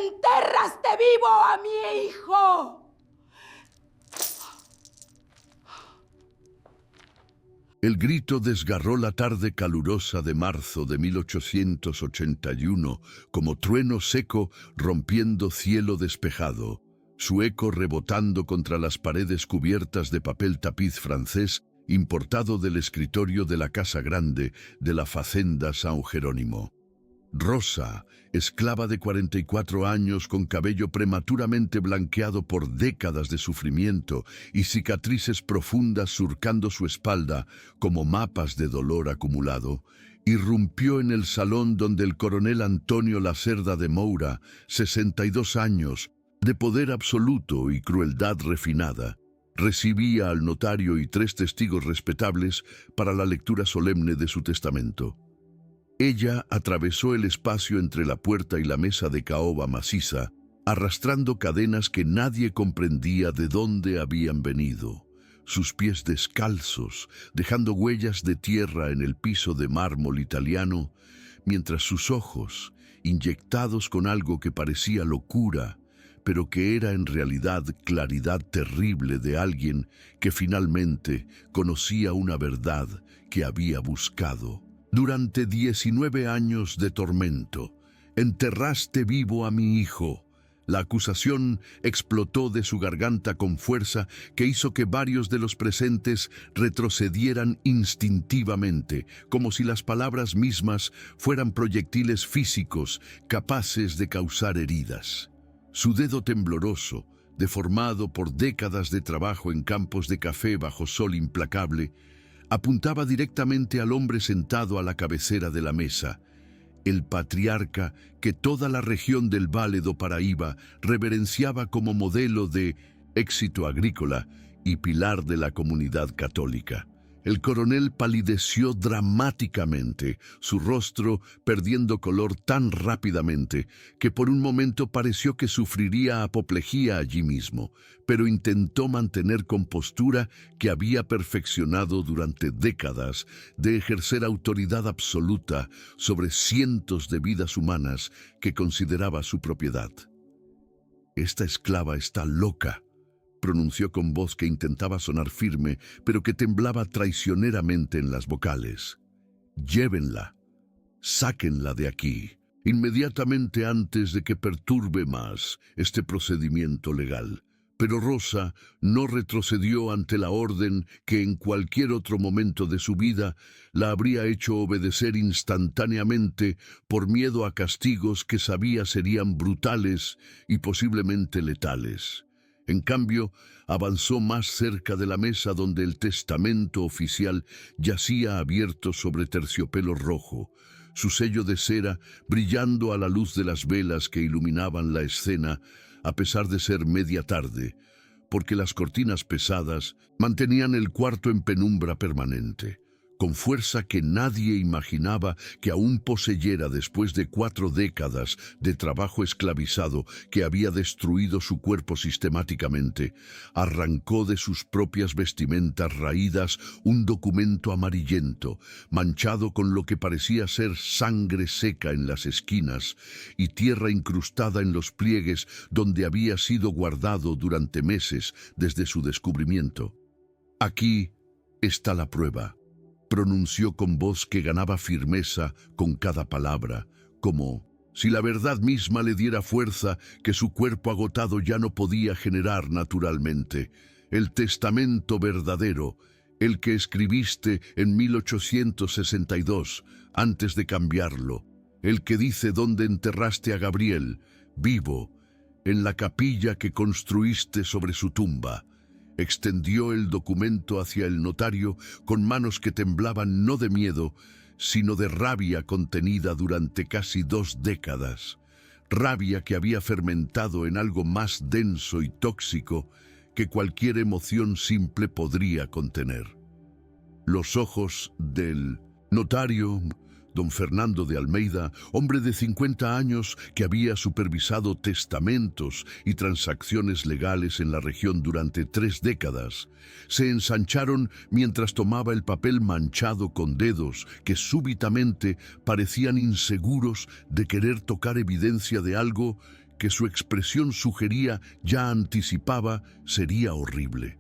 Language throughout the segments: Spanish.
enterraste vivo a mi hijo. El grito desgarró la tarde calurosa de marzo de 1881 como trueno seco rompiendo cielo despejado, su eco rebotando contra las paredes cubiertas de papel tapiz francés importado del escritorio de la Casa Grande de la Facenda San Jerónimo. Rosa, esclava de 44 años con cabello prematuramente blanqueado por décadas de sufrimiento y cicatrices profundas surcando su espalda como mapas de dolor acumulado, irrumpió en el salón donde el coronel Antonio Lacerda de Moura, 62 años, de poder absoluto y crueldad refinada, recibía al notario y 3 testigos respetables para la lectura solemne de su testamento. Ella atravesó el espacio entre la puerta y la mesa de caoba maciza, arrastrando cadenas que nadie comprendía de dónde habían venido, sus pies descalzos, dejando huellas de tierra en el piso de mármol italiano, mientras sus ojos, inyectados con algo que parecía locura, pero que era en realidad claridad terrible de alguien que finalmente conocía una verdad que había buscado. Durante 19 años de tormento, enterraste vivo a mi hijo. La acusación explotó de su garganta con fuerza que hizo que varios de los presentes retrocedieran instintivamente, como si las palabras mismas fueran proyectiles físicos capaces de causar heridas. Su dedo tembloroso, deformado por décadas de trabajo en campos de café bajo sol implacable, apuntaba directamente al hombre sentado a la cabecera de la mesa, el patriarca que toda la región del Valle do Paraíba reverenciaba como modelo de éxito agrícola y pilar de la comunidad católica. El coronel palideció dramáticamente, su rostro perdiendo color tan rápidamente que por un momento pareció que sufriría apoplejía allí mismo, pero intentó mantener compostura que había perfeccionado durante décadas de ejercer autoridad absoluta sobre cientos de vidas humanas que consideraba su propiedad. «Esta esclava está loca», pronunció con voz que intentaba sonar firme, pero que temblaba traicioneramente en las vocales. «Llévenla, sáquenla de aquí, inmediatamente antes de que perturbe más este procedimiento legal». Pero Rosa no retrocedió ante la orden que en cualquier otro momento de su vida la habría hecho obedecer instantáneamente por miedo a castigos que sabía serían brutales y posiblemente letales. En cambio, avanzó más cerca de la mesa donde el testamento oficial yacía abierto sobre terciopelo rojo, su sello de cera brillando a la luz de las velas que iluminaban la escena, a pesar de ser media tarde, porque las cortinas pesadas mantenían el cuarto en penumbra permanente, con fuerza que nadie imaginaba que aún poseyera después de 4 décadas de trabajo esclavizado que había destruido su cuerpo sistemáticamente. Arrancó de sus propias vestimentas raídas un documento amarillento, manchado con lo que parecía ser sangre seca en las esquinas y tierra incrustada en los pliegues donde había sido guardado durante meses desde su descubrimiento. «Aquí está la prueba», pronunció con voz que ganaba firmeza con cada palabra, como si la verdad misma le diera fuerza que su cuerpo agotado ya no podía generar naturalmente. «El testamento verdadero, el que escribiste en 1862, antes de cambiarlo, el que dice dónde enterraste a Gabriel, vivo, en la capilla que construiste sobre su tumba». Extendió el documento hacia el notario con manos que temblaban no de miedo, sino de rabia contenida durante casi 2 décadas. Rabia que había fermentado en algo más denso y tóxico que cualquier emoción simple podría contener. Los ojos del notario, don Fernando de Almeida, hombre de 50 años que había supervisado testamentos y transacciones legales en la región durante 3 décadas, se ensancharon mientras tomaba el papel manchado con dedos que súbitamente parecían inseguros de querer tocar evidencia de algo que su expresión sugería, ya anticipaba, sería horrible.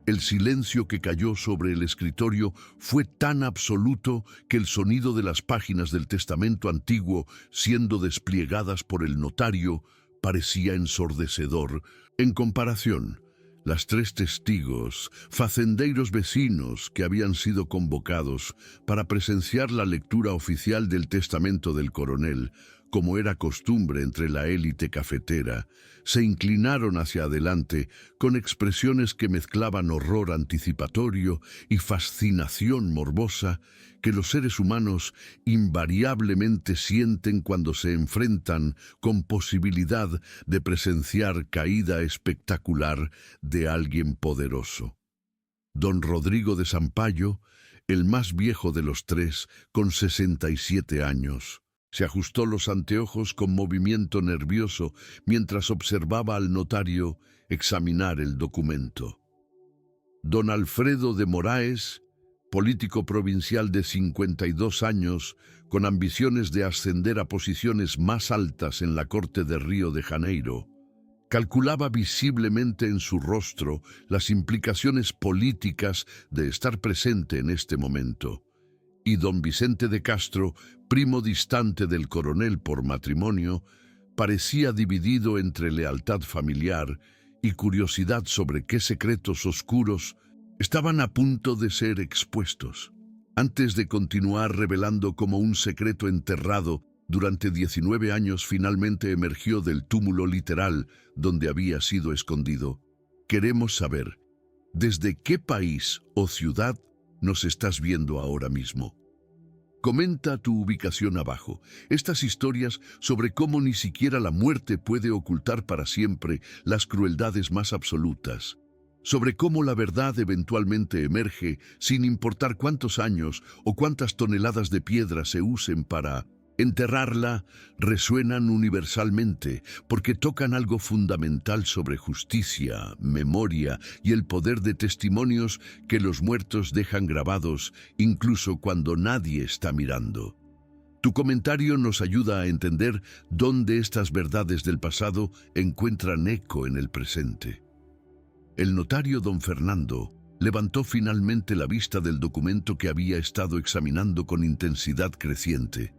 El silencio que cayó sobre el escritorio fue tan absoluto que el sonido de las páginas del testamento antiguo, siendo despliegadas por el notario, parecía ensordecedor. En comparación, las 3 testigos, facendeiros vecinos que habían sido convocados para presenciar la lectura oficial del testamento del coronel, como era costumbre entre la élite cafetera, se inclinaron hacia adelante con expresiones que mezclaban horror anticipatorio y fascinación morbosa que los seres humanos invariablemente sienten cuando se enfrentan con posibilidad de presenciar caída espectacular de alguien poderoso. Don Rodrigo de Sampayo, el más viejo de los 3, con 67 años, se ajustó los anteojos con movimiento nervioso mientras observaba al notario examinar el documento. Don Alfredo de Moraes, político provincial de 52 años, con ambiciones de ascender a posiciones más altas en la corte de Río de Janeiro, calculaba visiblemente en su rostro las implicaciones políticas de estar presente en este momento. Y don Vicente de Castro, primo distante del coronel por matrimonio, parecía dividido entre lealtad familiar y curiosidad sobre qué secretos oscuros estaban a punto de ser expuestos. Antes de continuar revelando como un secreto enterrado, durante 19 años finalmente emergió del túmulo literal donde había sido escondido. Queremos saber, ¿desde qué país o ciudad nos estás viendo ahora mismo? Comenta tu ubicación abajo. Estas historias sobre cómo ni siquiera la muerte puede ocultar para siempre las crueldades más absolutas, sobre cómo la verdad eventualmente emerge sin importar cuántos años o cuántas toneladas de piedra se usen para enterrarla, resuenan universalmente porque tocan algo fundamental sobre justicia, memoria y el poder de testimonios que los muertos dejan grabados incluso cuando nadie está mirando. Tu comentario nos ayuda a entender dónde estas verdades del pasado encuentran eco en el presente. El notario don Fernando levantó finalmente la vista del documento que había estado examinando con intensidad creciente.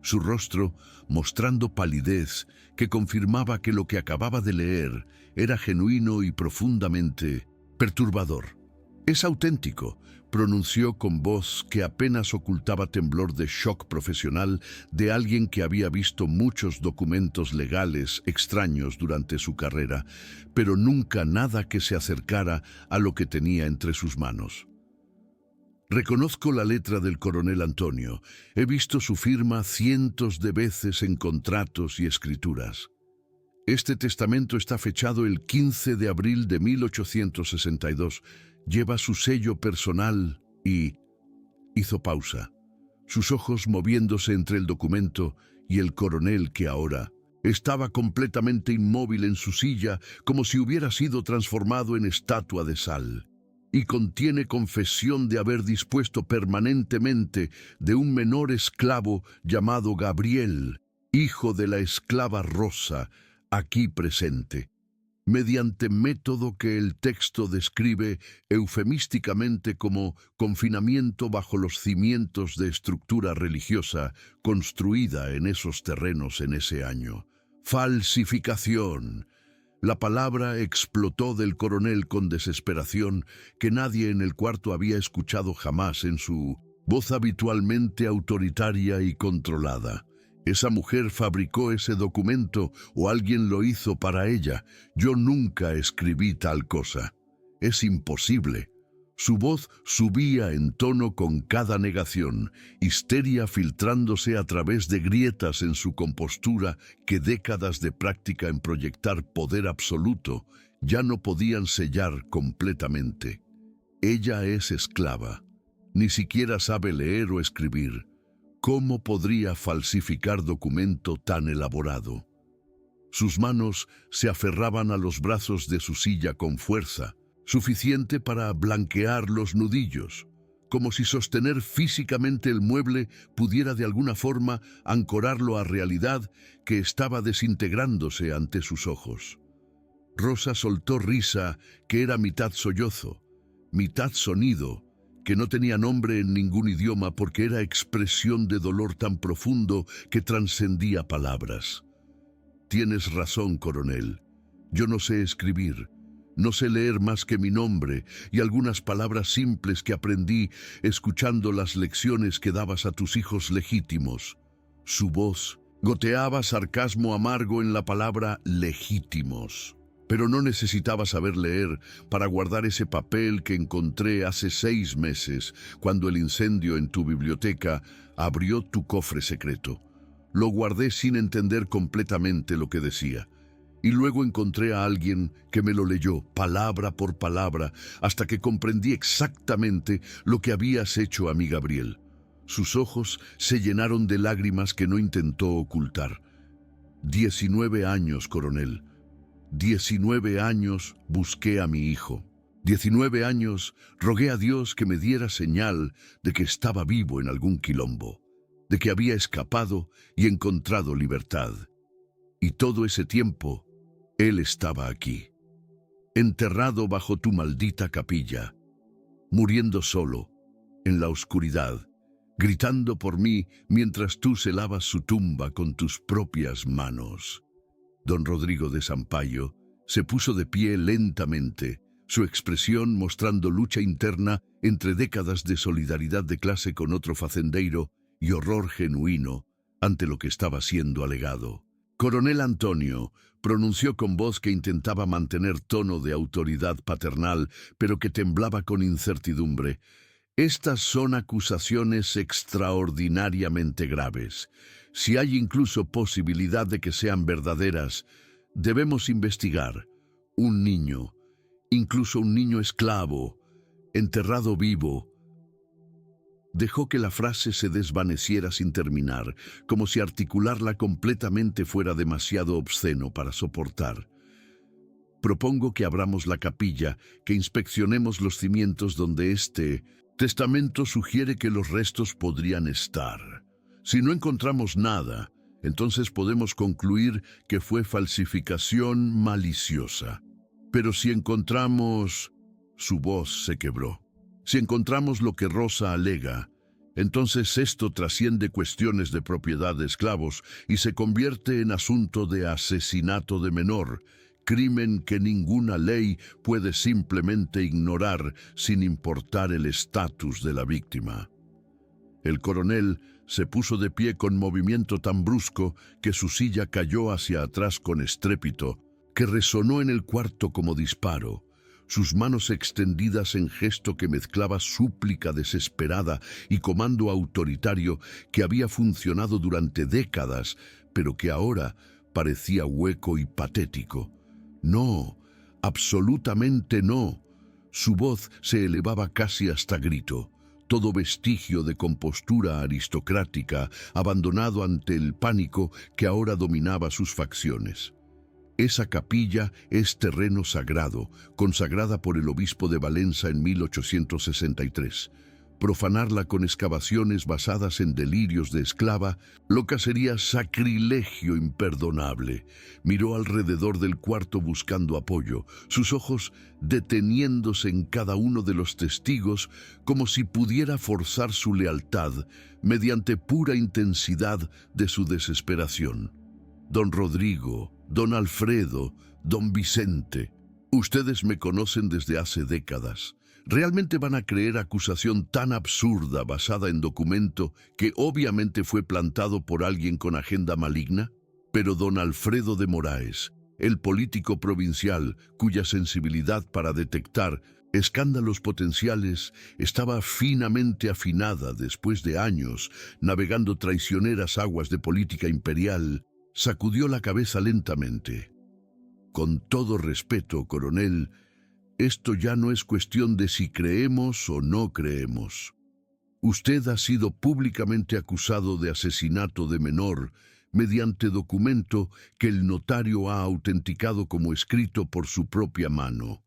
Su rostro mostrando palidez que confirmaba que lo que acababa de leer era genuino y profundamente perturbador. «Es auténtico», pronunció con voz que apenas ocultaba temblor de shock profesional de alguien que había visto muchos documentos legales extraños durante su carrera, pero nunca nada que se acercara a lo que tenía entre sus manos. «Reconozco la letra del coronel Antonio. He visto su firma cientos de veces en contratos y escrituras. Este testamento está fechado el 15 de abril de 1862. Lleva su sello personal y...» Hizo pausa, sus ojos moviéndose entre el documento y el coronel que ahora estaba completamente inmóvil en su silla como si hubiera sido transformado en estatua de sal. «Y contiene confesión de haber dispuesto permanentemente de un menor esclavo llamado Gabriel, hijo de la esclava Rosa, aquí presente, mediante método que el texto describe eufemísticamente como confinamiento bajo los cimientos de estructura religiosa construida en esos terrenos en ese año. Falsificación». La palabra explotó del coronel con desesperación que nadie en el cuarto había escuchado jamás en su voz habitualmente autoritaria y controlada. «Esa mujer fabricó ese documento o alguien lo hizo para ella. Yo nunca escribí tal cosa. Es imposible». Su voz subía en tono con cada negación, histeria filtrándose a través de grietas en su compostura que décadas de práctica en proyectar poder absoluto ya no podían sellar completamente. «Ella es esclava. Ni siquiera sabe leer o escribir. ¿Cómo podría falsificar documento tan elaborado?» Sus manos se aferraban a los brazos de su silla con fuerza, suficiente para blanquear los nudillos, como si sostener físicamente el mueble pudiera de alguna forma ancorarlo a realidad que estaba desintegrándose ante sus ojos. Rosa soltó risa que era mitad sollozo, mitad sonido, que no tenía nombre en ningún idioma porque era expresión de dolor tan profundo que trascendía palabras. Tienes razón, coronel. Yo no sé escribir. No sé leer más que mi nombre y algunas palabras simples que aprendí escuchando las lecciones que dabas a tus hijos legítimos. Su voz goteaba sarcasmo amargo en la palabra legítimos. Pero no necesitaba saber leer para guardar ese papel que encontré hace 6 meses, cuando el incendio en tu biblioteca abrió tu cofre secreto. Lo guardé sin entender completamente lo que decía. Y luego encontré a alguien que me lo leyó, palabra por palabra, hasta que comprendí exactamente lo que habías hecho a mi Gabriel. Sus ojos se llenaron de lágrimas que no intentó ocultar. 19 años, coronel. 19 años busqué a mi hijo. 19 años rogué a Dios que me diera señal de que estaba vivo en algún quilombo, de que había escapado y encontrado libertad. Y todo ese tiempo, él estaba aquí, enterrado bajo tu maldita capilla, muriendo solo, en la oscuridad, gritando por mí mientras tú celabas su tumba con tus propias manos. Don Rodrigo de Sampaio se puso de pie lentamente, su expresión mostrando lucha interna entre décadas de solidaridad de clase con otro facendeiro y horror genuino ante lo que estaba siendo alegado. Coronel Antonio pronunció con voz que intentaba mantener tono de autoridad paternal, pero que temblaba con incertidumbre. Estas son acusaciones extraordinariamente graves. Si hay incluso posibilidad de que sean verdaderas, debemos investigar. Un niño, incluso un niño esclavo, enterrado vivo. Dejó que la frase se desvaneciera sin terminar, como si articularla completamente fuera demasiado obsceno para soportar. Propongo que abramos la capilla, que inspeccionemos los cimientos donde este testamento sugiere que los restos podrían estar. Si no encontramos nada, entonces podemos concluir que fue falsificación maliciosa. Pero si encontramos... Su voz se quebró. Si encontramos lo que Rosa alega, entonces esto trasciende cuestiones de propiedad de esclavos y se convierte en asunto de asesinato de menor, crimen que ninguna ley puede simplemente ignorar sin importar el estatus de la víctima. El coronel se puso de pie con movimiento tan brusco que su silla cayó hacia atrás con estrépito, que resonó en el cuarto como disparo. Sus manos extendidas en gesto que mezclaba súplica desesperada y comando autoritario que había funcionado durante décadas, pero que ahora parecía hueco y patético. No, absolutamente no. Su voz se elevaba casi hasta grito. Todo vestigio de compostura aristocrática abandonado ante el pánico que ahora dominaba sus facciones. Esa capilla es terreno sagrado, consagrada por el obispo de Valencia en 1863. Profanarla con excavaciones basadas en delirios de esclava, lo que sería sacrilegio imperdonable. Miró alrededor del cuarto buscando apoyo, sus ojos deteniéndose en cada uno de los testigos como si pudiera forzar su lealtad mediante pura intensidad de su desesperación. Don Rodrigo, don Alfredo, don Vicente, ustedes me conocen desde hace décadas. ¿Realmente van a creer acusación tan absurda basada en documento que obviamente fue plantado por alguien con agenda maligna? Pero don Alfredo de Moraes, el político provincial cuya sensibilidad para detectar escándalos potenciales estaba finamente afinada después de años navegando traicioneras aguas de política imperial, sacudió la cabeza lentamente. Con todo respeto, coronel, esto ya no es cuestión de si creemos o no creemos. Usted ha sido públicamente acusado de asesinato de menor mediante documento que el notario ha autenticado como escrito por su propia mano.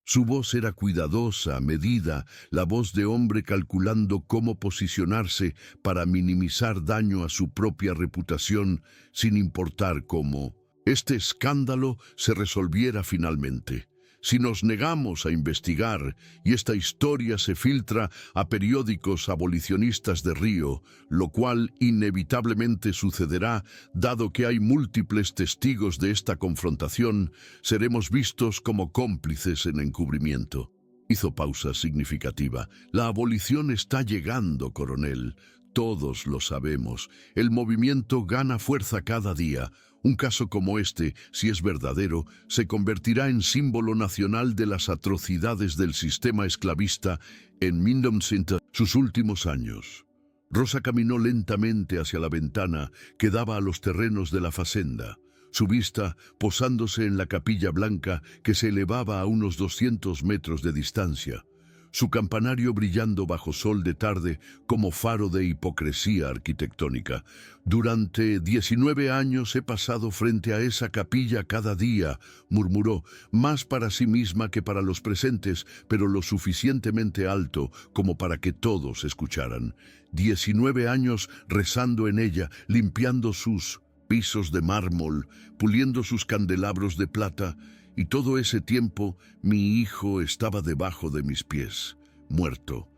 Su voz era cuidadosa, medida, la voz de hombre calculando cómo posicionarse para minimizar daño a su propia reputación, sin importar cómo este escándalo se resolviera finalmente. Si nos negamos a investigar y esta historia se filtra a periódicos abolicionistas de Río, lo cual inevitablemente sucederá dado que hay múltiples testigos de esta confrontación, seremos vistos como cómplices en encubrimiento. Hizo pausa significativa. La abolición está llegando, coronel. Todos lo sabemos. El movimiento gana fuerza cada día. Un caso como este, si es verdadero, se convertirá en símbolo nacional de las atrocidades del sistema esclavista en 1900, sus últimos años. Rosa caminó lentamente hacia la ventana que daba a los terrenos de la fazenda, su vista posándose en la capilla blanca que se elevaba a unos 200 metros de distancia, su campanario brillando bajo sol de tarde como faro de hipocresía arquitectónica. Durante 19 años he pasado frente a esa capilla cada día, murmuró, más para sí misma que para los presentes, pero lo suficientemente alto como para que todos escucharan. 19 años rezando en ella, limpiando sus pisos de mármol, puliendo sus candelabros de plata, y todo ese tiempo mi hijo estaba debajo de mis pies, muerto,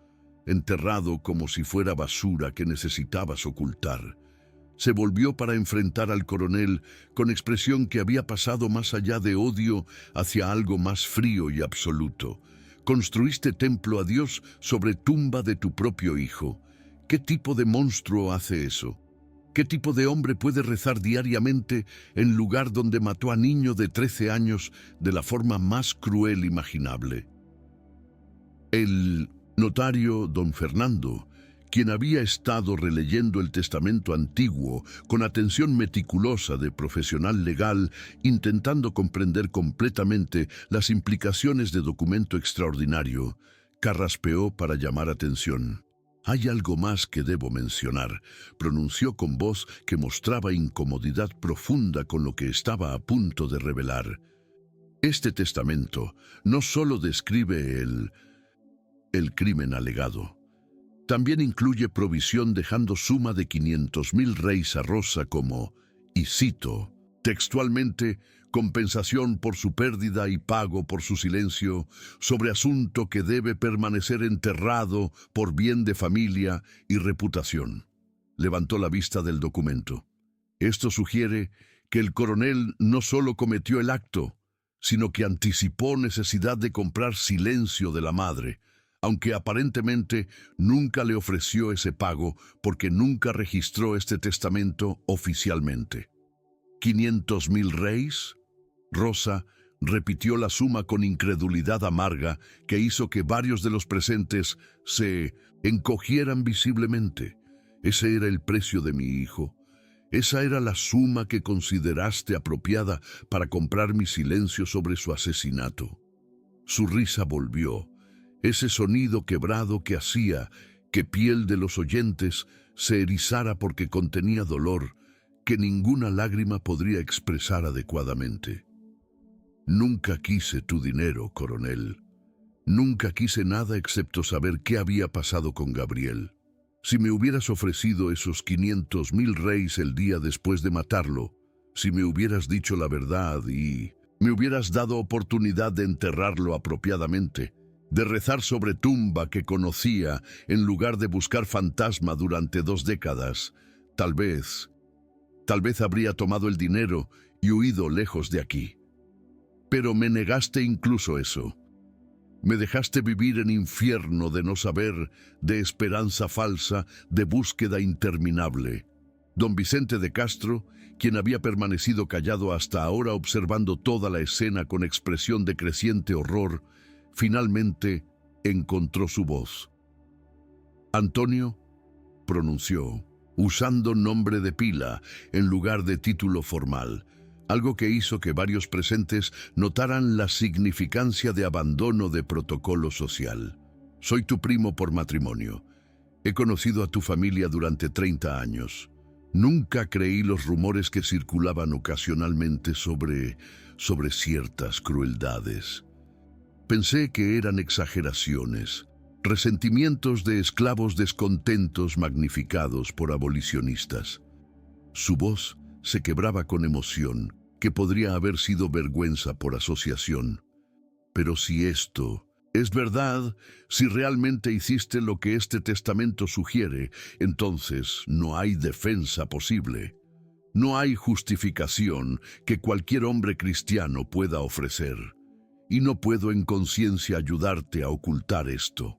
enterrado como si fuera basura que necesitabas ocultar. Se volvió para enfrentar al coronel con expresión que había pasado más allá de odio hacia algo más frío y absoluto. Construiste templo a Dios sobre tumba de tu propio hijo. ¿Qué tipo de monstruo hace eso? ¿Qué tipo de hombre puede rezar diariamente en lugar donde mató a niño de 13 años de la forma más cruel imaginable? El notario don Fernando, quien había estado releyendo el testamento antiguo con atención meticulosa de profesional legal, intentando comprender completamente las implicaciones de documento extraordinario, carraspeó para llamar atención. «Hay algo más que debo mencionar», pronunció con voz que mostraba incomodidad profunda con lo que estaba a punto de revelar. Este testamento no solo describe el crimen alegado, también incluye provisión dejando suma de 500.000 reis a Rosa como, y cito, textualmente, compensación por su pérdida y pago por su silencio sobre asunto que debe permanecer enterrado por bien de familia y reputación. Levantó la vista del documento. Esto sugiere que el coronel no solo cometió el acto, sino que anticipó necesidad de comprar silencio de la madre, aunque aparentemente nunca le ofreció ese pago porque nunca registró este testamento oficialmente. ¿500.000 reis? Rosa repitió la suma con incredulidad amarga que hizo que varios de los presentes se encogieran visiblemente. Ese era el precio de mi hijo. Esa era la suma que consideraste apropiada para comprar mi silencio sobre su asesinato. Su risa volvió, ese sonido quebrado que hacía que piel de los oyentes se erizara porque contenía dolor que ninguna lágrima podría expresar adecuadamente. Nunca quise tu dinero, coronel. Nunca quise nada excepto saber qué había pasado con Gabriel. Si me hubieras ofrecido esos 500.000 reis el día después de matarlo, si me hubieras dicho la verdad y me hubieras dado oportunidad de enterrarlo apropiadamente, de rezar sobre tumba que conocía en lugar de buscar fantasma durante 2 décadas, tal vez habría tomado el dinero y huido lejos de aquí. Pero me negaste incluso eso. Me dejaste vivir en infierno de no saber, de esperanza falsa, de búsqueda interminable. Don Vicente de Castro, quien había permanecido callado hasta ahora observando toda la escena con expresión de creciente horror, finalmente encontró su voz. Antonio, pronunció, usando nombre de pila en lugar de título formal, algo que hizo que varios presentes notaran la significancia de abandono de protocolo social. Soy tu primo por matrimonio. He conocido a tu familia durante 30 años. Nunca creí los rumores que circulaban ocasionalmente sobre ciertas crueldades. Pensé que eran exageraciones, resentimientos de esclavos descontentos magnificados por abolicionistas. Su voz se quebraba con emoción, que podría haber sido vergüenza por asociación. Pero si esto es verdad, si realmente hiciste lo que este testamento sugiere, entonces no hay defensa posible. No hay justificación que cualquier hombre cristiano pueda ofrecer. Y no puedo en conciencia ayudarte a ocultar esto.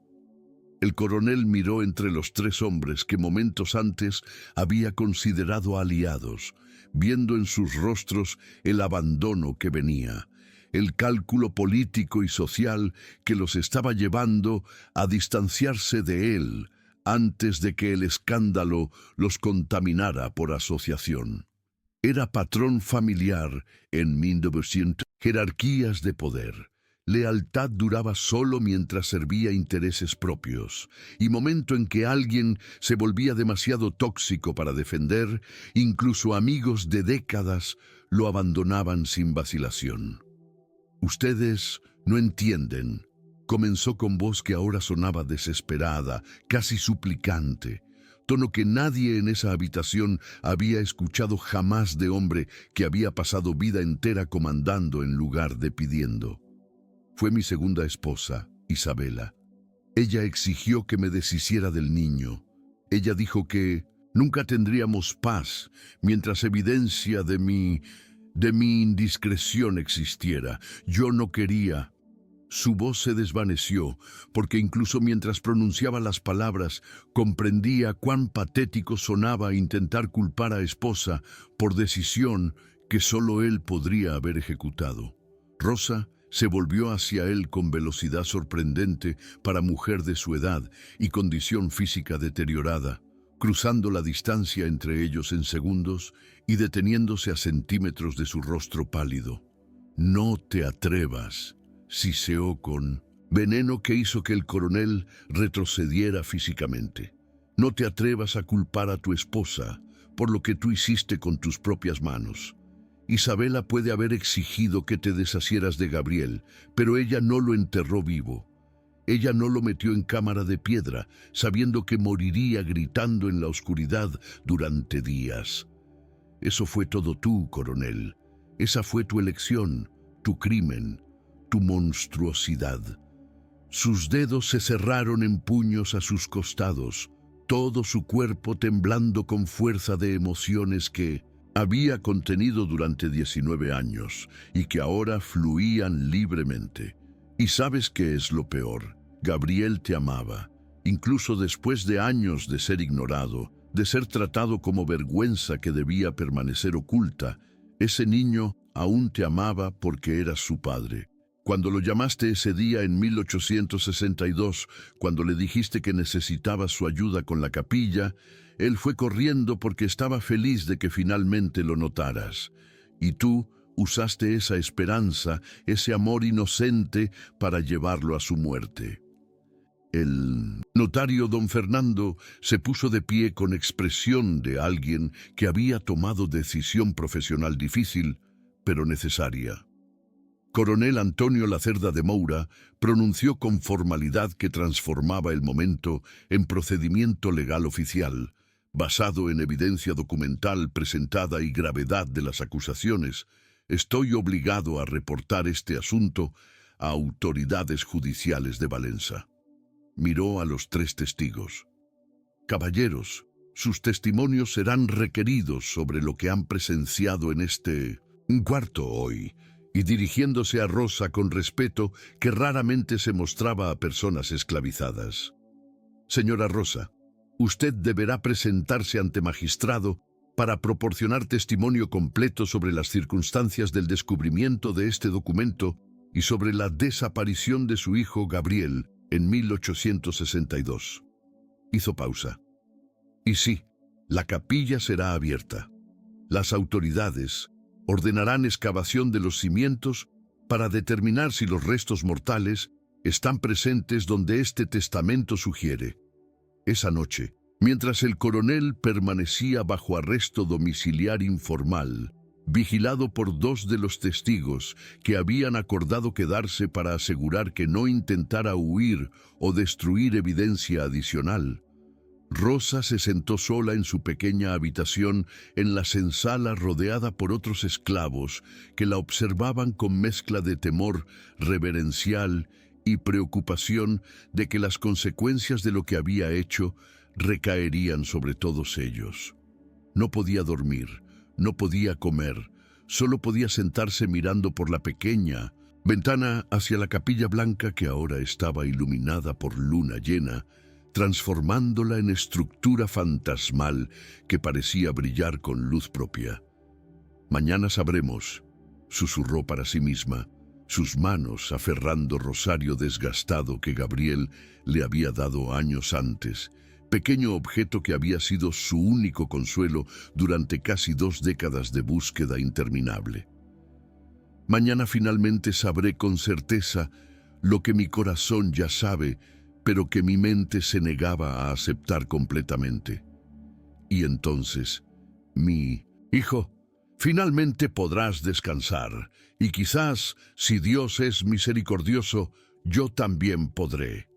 El coronel miró entre los tres hombres que momentos antes había considerado aliados, viendo en sus rostros el abandono que venía, el cálculo político y social que los estaba llevando a distanciarse de él antes de que el escándalo los contaminara por asociación. Era patrón familiar en 1900, jerarquías de poder. Lealtad duraba solo mientras servía intereses propios, y momento en que alguien se volvía demasiado tóxico para defender, incluso amigos de décadas lo abandonaban sin vacilación. Ustedes no entienden, comenzó con voz que ahora sonaba desesperada, casi suplicante, tono que nadie en esa habitación había escuchado jamás de hombre que había pasado vida entera comandando en lugar de pidiendo. Fue mi segunda esposa, Isabela. Ella exigió que me deshiciera del niño. Ella dijo que nunca tendríamos paz mientras evidencia de mi indiscreción existiera. Yo no quería. Su voz se desvaneció, porque incluso mientras pronunciaba las palabras, comprendía cuán patético sonaba intentar culpar a esposa por decisión que solo él podría haber ejecutado. Rosa se volvió hacia él con velocidad sorprendente para mujer de su edad y condición física deteriorada, cruzando la distancia entre ellos en segundos y deteniéndose a centímetros de su rostro pálido. «No te atrevas», siseó con veneno que hizo que el coronel retrocediera físicamente. «No te atrevas a culpar a tu esposa por lo que tú hiciste con tus propias manos. Isabela puede haber exigido que te deshacieras de Gabriel, pero ella no lo enterró vivo. Ella no lo metió en cámara de piedra, sabiendo que moriría gritando en la oscuridad durante días. Eso fue todo tú, coronel. Esa fue tu elección, tu crimen, tu monstruosidad». Sus dedos se cerraron en puños a sus costados, todo su cuerpo temblando con fuerza de emociones que había contenido durante 19 años y que ahora fluían libremente. ¿Y sabes qué es lo peor? Gabriel te amaba, incluso después de años de ser ignorado, de ser tratado como vergüenza que debía permanecer oculta. Ese niño aún te amaba porque eras su padre. Cuando lo llamaste ese día en 1862, cuando le dijiste que necesitabas su ayuda con la capilla, él fue corriendo porque estaba feliz de que finalmente lo notaras. Y tú usaste esa esperanza, ese amor inocente, para llevarlo a su muerte. El notario don Fernando se puso de pie con expresión de alguien que había tomado decisión profesional difícil, pero necesaria. Coronel Antonio Lacerda de Moura pronunció con formalidad que transformaba el momento en procedimiento legal oficial, basado en evidencia documental presentada y gravedad de las acusaciones. Estoy obligado a reportar este asunto a autoridades judiciales de Valencia. Miró a los tres testigos. Caballeros, sus testimonios serán requeridos sobre lo que han presenciado en este cuarto hoy, y dirigiéndose a Rosa con respeto que raramente se mostraba a personas esclavizadas. Señora Rosa, usted deberá presentarse ante magistrado para proporcionar testimonio completo sobre las circunstancias del descubrimiento de este documento y sobre la desaparición de su hijo Gabriel en 1862. Hizo pausa. Y sí, la capilla será abierta. Las autoridades ordenarán excavación de los cimientos para determinar si los restos mortales están presentes donde este testamento sugiere. Esa noche, mientras el coronel permanecía bajo arresto domiciliar informal, vigilado por dos de los testigos que habían acordado quedarse para asegurar que no intentara huir o destruir evidencia adicional. Rosa se sentó sola en su pequeña habitación en la senzala rodeada por otros esclavos que la observaban con mezcla de temor reverencial y preocupación de que las consecuencias de lo que había hecho recaerían sobre todos ellos. No podía dormir, no podía comer, solo podía sentarse mirando por la pequeña ventana hacia la capilla blanca que ahora estaba iluminada por luna llena, transformándola en estructura fantasmal que parecía brillar con luz propia. «Mañana sabremos», susurró para sí misma, sus manos aferrando rosario desgastado que Gabriel le había dado años antes, pequeño objeto que había sido su único consuelo durante casi 2 décadas de búsqueda interminable. «Mañana finalmente sabré con certeza lo que mi corazón ya sabe, pero que mi mente se negaba a aceptar completamente. Y entonces, mi hijo, finalmente podrás descansar, y quizás, si Dios es misericordioso, yo también podré».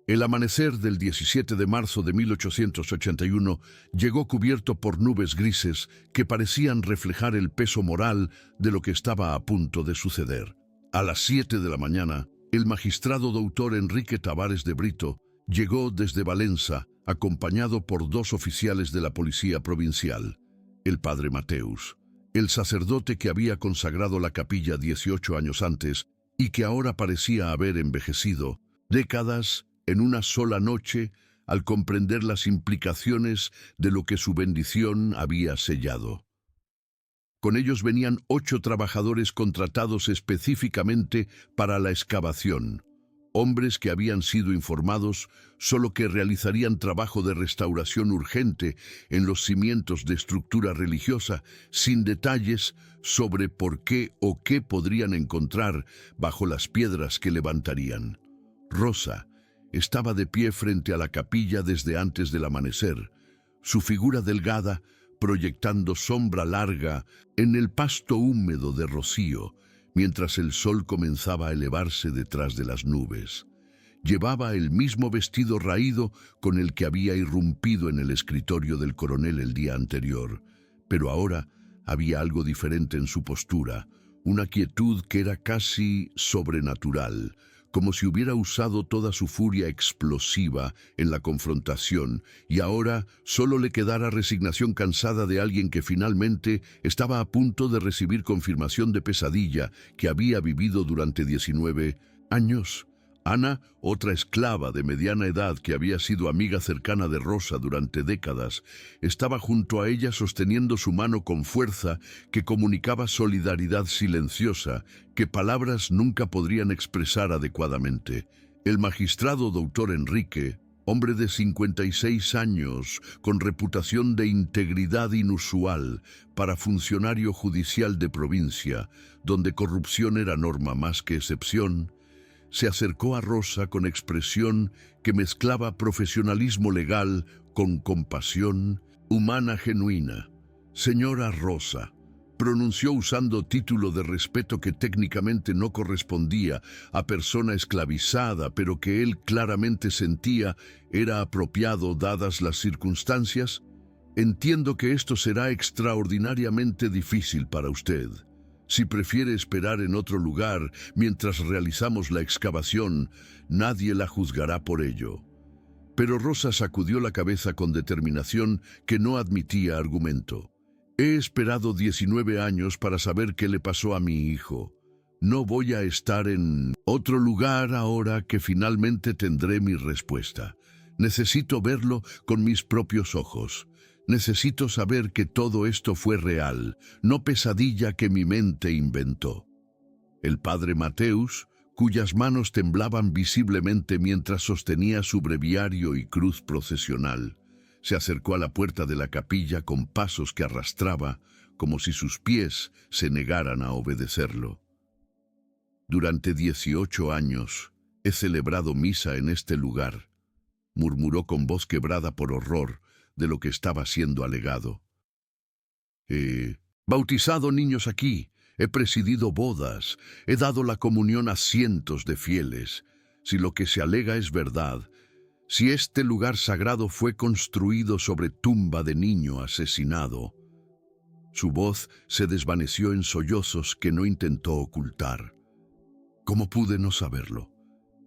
El amanecer del 17 de marzo de 1881 llegó cubierto por nubes grises que parecían reflejar el peso moral de lo que estaba a punto de suceder. A las 7 de la mañana, el magistrado doctor Enrique Tavares de Brito llegó desde Valencia, acompañado por 2 oficiales de la policía provincial, el padre Mateus, el sacerdote que había consagrado la capilla 18 años antes y que ahora parecía haber envejecido décadas en una sola noche al comprender las implicaciones de lo que su bendición había sellado. Con ellos venían 8 trabajadores contratados específicamente para la excavación, hombres que habían sido informados solo que realizarían trabajo de restauración urgente en los cimientos de estructura religiosa, sin detalles sobre por qué o qué podrían encontrar bajo las piedras que levantarían. Rosa estaba de pie frente a la capilla desde antes del amanecer, su figura delgada proyectando sombra larga en el pasto húmedo de rocío, mientras el sol comenzaba a elevarse detrás de las nubes. Llevaba el mismo vestido raído con el que había irrumpido en el escritorio del coronel el día anterior, pero ahora había algo diferente en su postura, una quietud que era casi sobrenatural, como si hubiera usado toda su furia explosiva en la confrontación y ahora solo le quedara resignación cansada de alguien que finalmente estaba a punto de recibir confirmación de pesadilla que había vivido durante 19 años. Ana, otra esclava de mediana edad que había sido amiga cercana de Rosa durante décadas, estaba junto a ella sosteniendo su mano con fuerza que comunicaba solidaridad silenciosa que palabras nunca podrían expresar adecuadamente. El magistrado doctor Enrique, hombre de 56 años, con reputación de integridad inusual para funcionario judicial de provincia, donde corrupción era norma más que excepción, se acercó a Rosa con expresión que mezclaba profesionalismo legal con compasión humana genuina. «Señora Rosa», pronunció usando título de respeto que técnicamente no correspondía a persona esclavizada, pero que él claramente sentía era apropiado dadas las circunstancias. «Entiendo que esto será extraordinariamente difícil para usted. Si prefiere esperar en otro lugar mientras realizamos la excavación, nadie la juzgará por ello». Pero Rosa sacudió la cabeza con determinación que no admitía argumento. «He esperado 19 años para saber qué le pasó a mi hijo. No voy a estar en otro lugar ahora que finalmente tendré mi respuesta. Necesito verlo con mis propios ojos. Necesito saber que todo esto fue real, no pesadilla que mi mente inventó». El padre Mateus, cuyas manos temblaban visiblemente mientras sostenía su breviario y cruz procesional, se acercó a la puerta de la capilla con pasos que arrastraba, como si sus pies se negaran a obedecerlo. «Durante 18 años he celebrado misa en este lugar», murmuró con voz quebrada por horror de lo que estaba siendo alegado. Bautizado niños aquí, he presidido bodas, he dado la comunión a cientos de fieles. Si lo que se alega es verdad, si este lugar sagrado fue construido sobre tumba de niño asesinado, su voz se desvaneció en sollozos que no intentó ocultar. ¿Cómo pude no saberlo?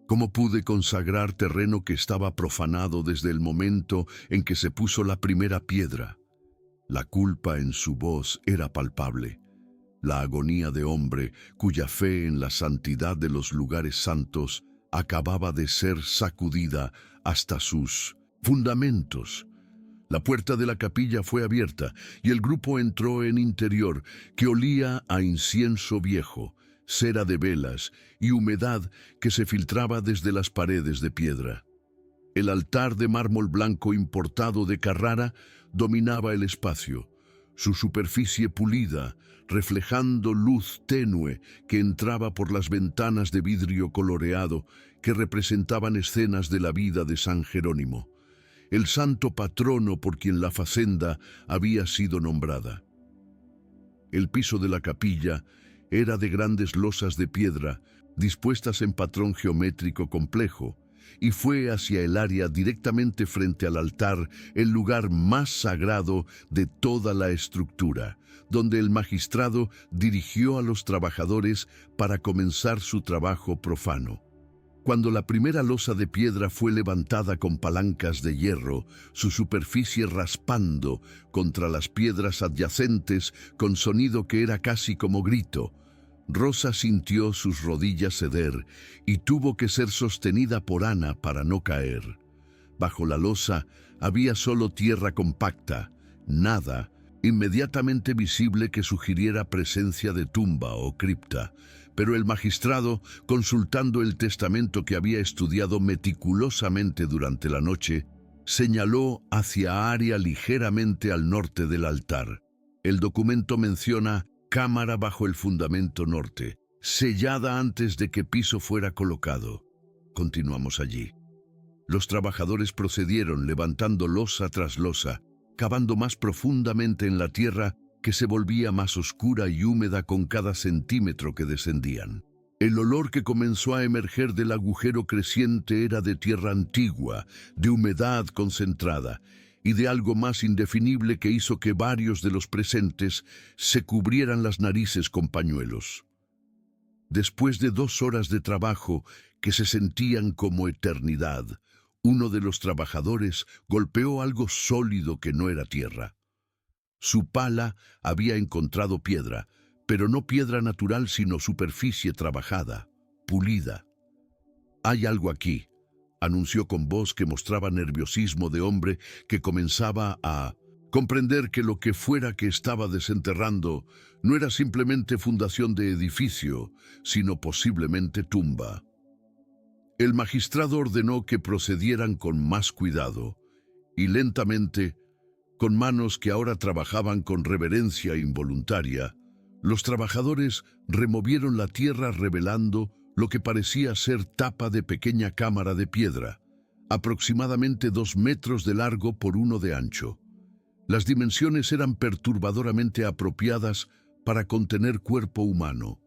¿Cómo pude consagrar terreno que estaba profanado desde el momento en que se puso la primera piedra? La culpa en su voz era palpable. La agonía de hombre cuya fe en la santidad de los lugares santos acababa de ser sacudida hasta sus fundamentos. La puerta de la capilla fue abierta y el grupo entró en interior que olía a incienso viejo, cera de velas y humedad que se filtraba desde las paredes de piedra. El altar de mármol blanco importado de Carrara dominaba el espacio, su superficie pulida, reflejando luz tenue que entraba por las ventanas de vidrio coloreado que representaban escenas de la vida de San Jerónimo, el santo patrono por quien la facenda había sido nombrada. El piso de la capilla era de grandes losas de piedra dispuestas en patrón geométrico complejo, y fue hacia el área directamente frente al altar el lugar más sagrado de toda la estructura, donde el magistrado dirigió a los trabajadores para comenzar su trabajo profano. Cuando la primera losa de piedra fue levantada con palancas de hierro, su superficie raspando contra las piedras adyacentes con sonido que era casi como grito, Rosa sintió sus rodillas ceder y tuvo que ser sostenida por Ana para no caer. Bajo la losa había solo tierra compacta, nada inmediatamente visible que sugiriera presencia de tumba o cripta, pero el magistrado, consultando el testamento que había estudiado meticulosamente durante la noche, señaló hacia área ligeramente al norte del altar. El documento menciona cámara bajo el fundamento norte, sellada antes de que piso fuera colocado. Continuamos allí. Los trabajadores procedieron levantando losa tras losa, cavando más profundamente en la tierra que se volvía más oscura y húmeda con cada centímetro que descendían. El olor que comenzó a emerger del agujero creciente era de tierra antigua, de humedad concentrada, y de algo más indefinible que hizo que varios de los presentes se cubrieran las narices con pañuelos. Después de 2 horas de trabajo que se sentían como eternidad, uno de los trabajadores golpeó algo sólido que no era tierra. Su pala había encontrado piedra, pero no piedra natural sino superficie trabajada, pulida. «Hay algo aquí», anunció con voz que mostraba nerviosismo de hombre que comenzaba a comprender que lo que fuera que estaba desenterrando no era simplemente fundación de edificio, sino posiblemente tumba. El magistrado ordenó que procedieran con más cuidado, y lentamente, con manos que ahora trabajaban con reverencia involuntaria, los trabajadores removieron la tierra revelando lo que parecía ser tapa de pequeña cámara de piedra, aproximadamente 2 metros de largo por 1 de ancho. Las dimensiones eran perturbadoramente apropiadas para contener cuerpo humano,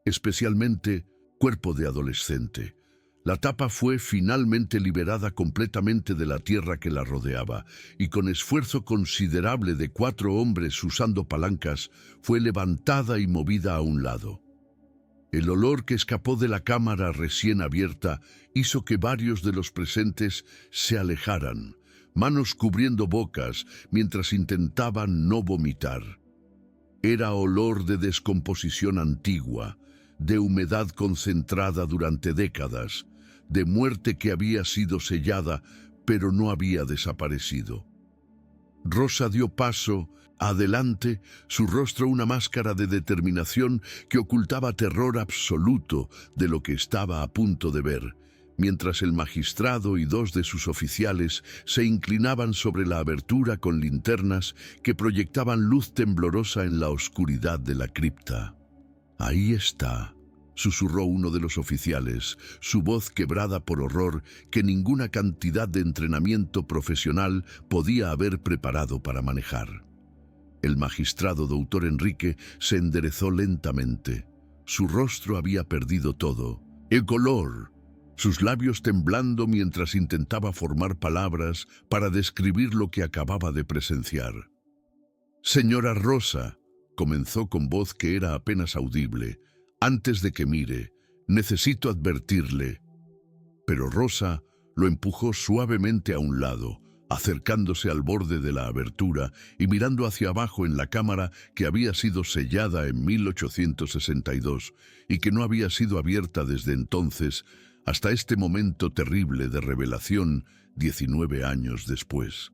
especialmente cuerpo de adolescente. La tapa fue finalmente liberada completamente de la tierra que la rodeaba, y con esfuerzo considerable de 4 hombres usando palancas, fue levantada y movida a un lado. El olor que escapó de la cámara recién abierta hizo que varios de los presentes se alejaran, manos cubriendo bocas mientras intentaban no vomitar. Era olor de descomposición antigua, de humedad concentrada durante décadas, de muerte que había sido sellada pero no había desaparecido. Rosa dio paso adelante, su rostro una máscara de determinación que ocultaba terror absoluto de lo que estaba a punto de ver, mientras el magistrado y 2 de sus oficiales se inclinaban sobre la abertura con linternas que proyectaban luz temblorosa en la oscuridad de la cripta. «Ahí está», susurró uno de los oficiales, su voz quebrada por horror que ninguna cantidad de entrenamiento profesional podía haber preparado para manejar. El magistrado doutor Enrique se enderezó lentamente. Su rostro había perdido todo. El color, sus labios temblando mientras intentaba formar palabras para describir lo que acababa de presenciar. «Señora Rosa», comenzó con voz que era apenas audible, «antes de que mire, necesito advertirle». Pero Rosa lo empujó suavemente a un lado, acercándose al borde de la abertura y mirando hacia abajo en la cámara que había sido sellada en 1862 y que no había sido abierta desde entonces hasta este momento terrible de revelación 19 años después.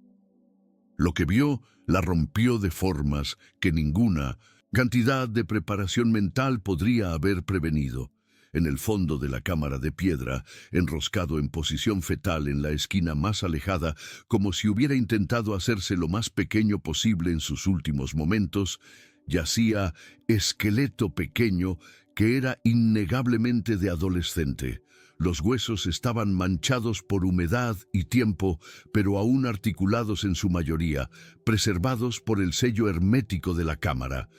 Lo que vio la rompió de formas que ninguna cantidad de preparación mental podría haber prevenido. En el fondo de la cámara de piedra, enroscado en posición fetal en la esquina más alejada, como si hubiera intentado hacerse lo más pequeño posible en sus últimos momentos, yacía esqueleto pequeño que era innegablemente de adolescente. Los huesos estaban manchados por humedad y tiempo, pero aún articulados en su mayoría, preservados por el sello hermético de la cámara.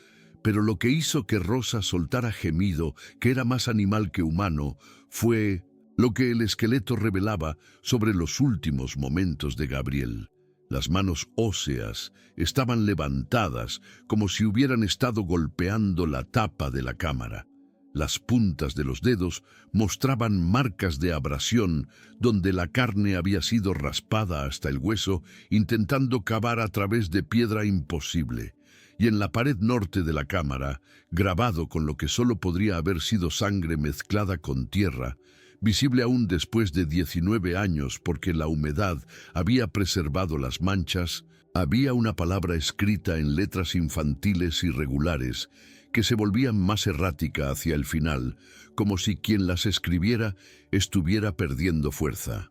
Pero lo que hizo que Rosa soltara gemido, que era más animal que humano, fue lo que el esqueleto revelaba sobre los últimos momentos de Gabriel. Las manos óseas estaban levantadas como si hubieran estado golpeando la tapa de la cámara. Las puntas de los dedos mostraban marcas de abrasión donde la carne había sido raspada hasta el hueso, intentando cavar a través de piedra imposible. Y en la pared norte de la cámara, grabado con lo que solo podría haber sido sangre mezclada con tierra, visible aún después de 19 años porque la humedad había preservado las manchas, había una palabra escrita en letras infantiles irregulares que se volvían más errática hacia el final, como si quien las escribiera estuviera perdiendo fuerza.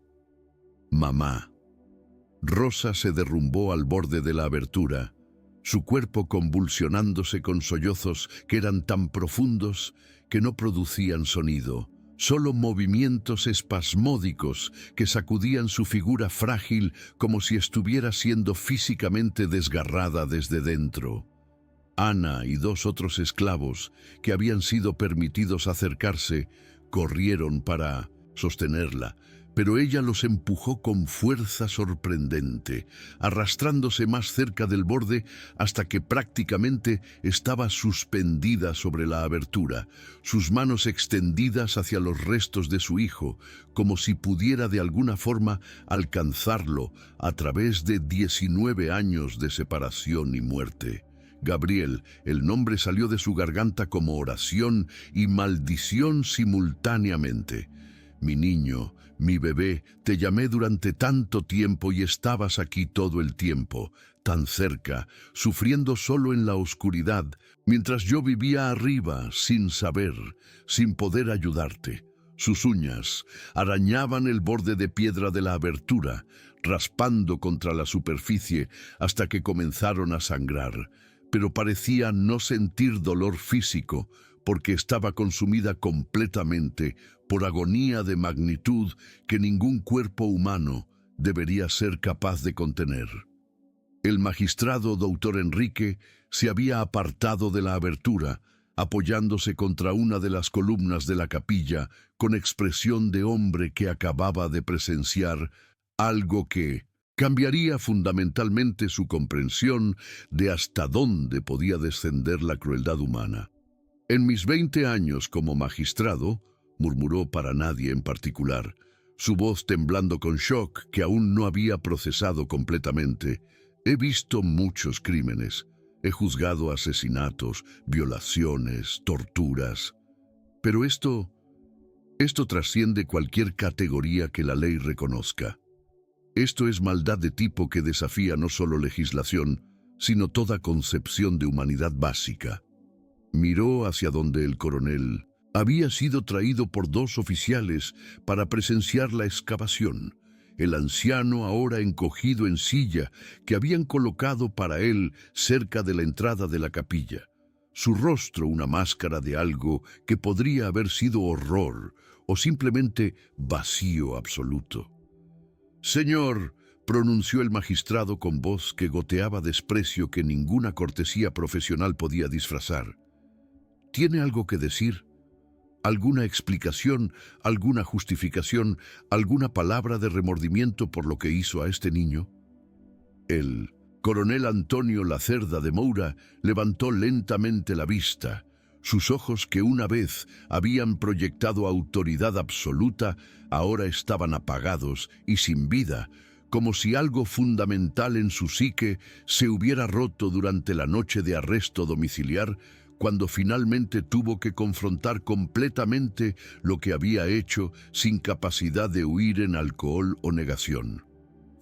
Mamá. Rosa se derrumbó al borde de la abertura, su cuerpo convulsionándose con sollozos que eran tan profundos que no producían sonido, solo movimientos espasmódicos que sacudían su figura frágil como si estuviera siendo físicamente desgarrada desde dentro. Ana y 2 otros esclavos que habían sido permitidos acercarse corrieron para sostenerla, pero ella los empujó con fuerza sorprendente, arrastrándose más cerca del borde hasta que prácticamente estaba suspendida sobre la abertura, sus manos extendidas hacia los restos de su hijo, como si pudiera de alguna forma alcanzarlo a través de 19 años de separación y muerte. Gabriel, el nombre salió de su garganta como oración y maldición simultáneamente. Mi niño, mi bebé, te llamé durante tanto tiempo y estabas aquí todo el tiempo, tan cerca, sufriendo solo en la oscuridad, mientras yo vivía arriba, sin saber, sin poder ayudarte. Sus uñas arañaban el borde de piedra de la abertura, raspando contra la superficie hasta que comenzaron a sangrar, pero parecía no sentir dolor físico, porque estaba consumida completamente por agonía de magnitud que ningún cuerpo humano debería ser capaz de contener. El magistrado doutor Enrique se había apartado de la abertura, apoyándose contra una de las columnas de la capilla con expresión de hombre que acababa de presenciar algo que cambiaría fundamentalmente su comprensión de hasta dónde podía descender la crueldad humana. En mis 20 años como magistrado, murmuró para nadie en particular, su voz temblando con shock que aún no había procesado completamente, he visto muchos crímenes, he juzgado asesinatos, violaciones, torturas, pero esto trasciende cualquier categoría que la ley reconozca. Esto es maldad de tipo que desafía no solo legislación, sino toda concepción de humanidad básica. Miró hacia donde el coronel había sido traído por 2 oficiales para presenciar la excavación, el anciano ahora encogido en silla que habían colocado para él cerca de la entrada de la capilla. Su rostro una máscara de algo que podría haber sido horror o simplemente vacío absoluto. «Señor», pronunció el magistrado con voz que goteaba desprecio que ninguna cortesía profesional podía disfrazar. ¿Tiene algo que decir? ¿Alguna explicación, alguna justificación, alguna palabra de remordimiento por lo que hizo a este niño? El coronel Antonio Lacerda de Moura levantó lentamente la vista. Sus ojos, que una vez habían proyectado autoridad absoluta, ahora estaban apagados y sin vida, como si algo fundamental en su psique se hubiera roto durante la noche de arresto domiciliar, cuando finalmente tuvo que confrontar completamente lo que había hecho sin capacidad de huir en alcohol o negación.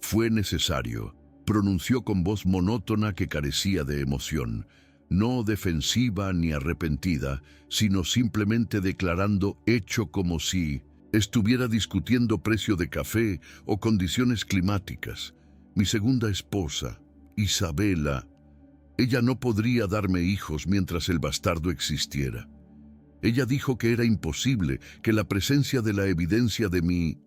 Fue necesario, pronunció con voz monótona que carecía de emoción, no defensiva ni arrepentida, sino simplemente declarando hecho como si estuviera discutiendo precio de café o condiciones climáticas. Mi segunda esposa, Isabela, ella no podría darme hijos mientras el bastardo existiera. Ella dijo que era imposible, que la presencia de la evidencia de mi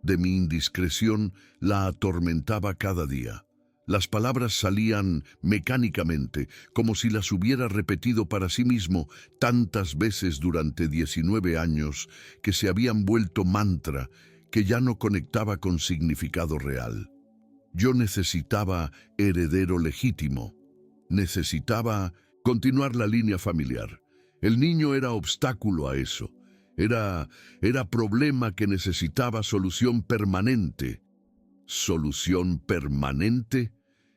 indiscreción la atormentaba cada día. Las palabras salían mecánicamente, como si las hubiera repetido para sí mismo tantas veces durante 19 años, que se habían vuelto mantra, que ya no conectaba con significado real. Yo necesitaba heredero legítimo. Necesitaba continuar la línea familiar. El niño era obstáculo a eso. Era problema que necesitaba solución permanente. ¿Solución permanente?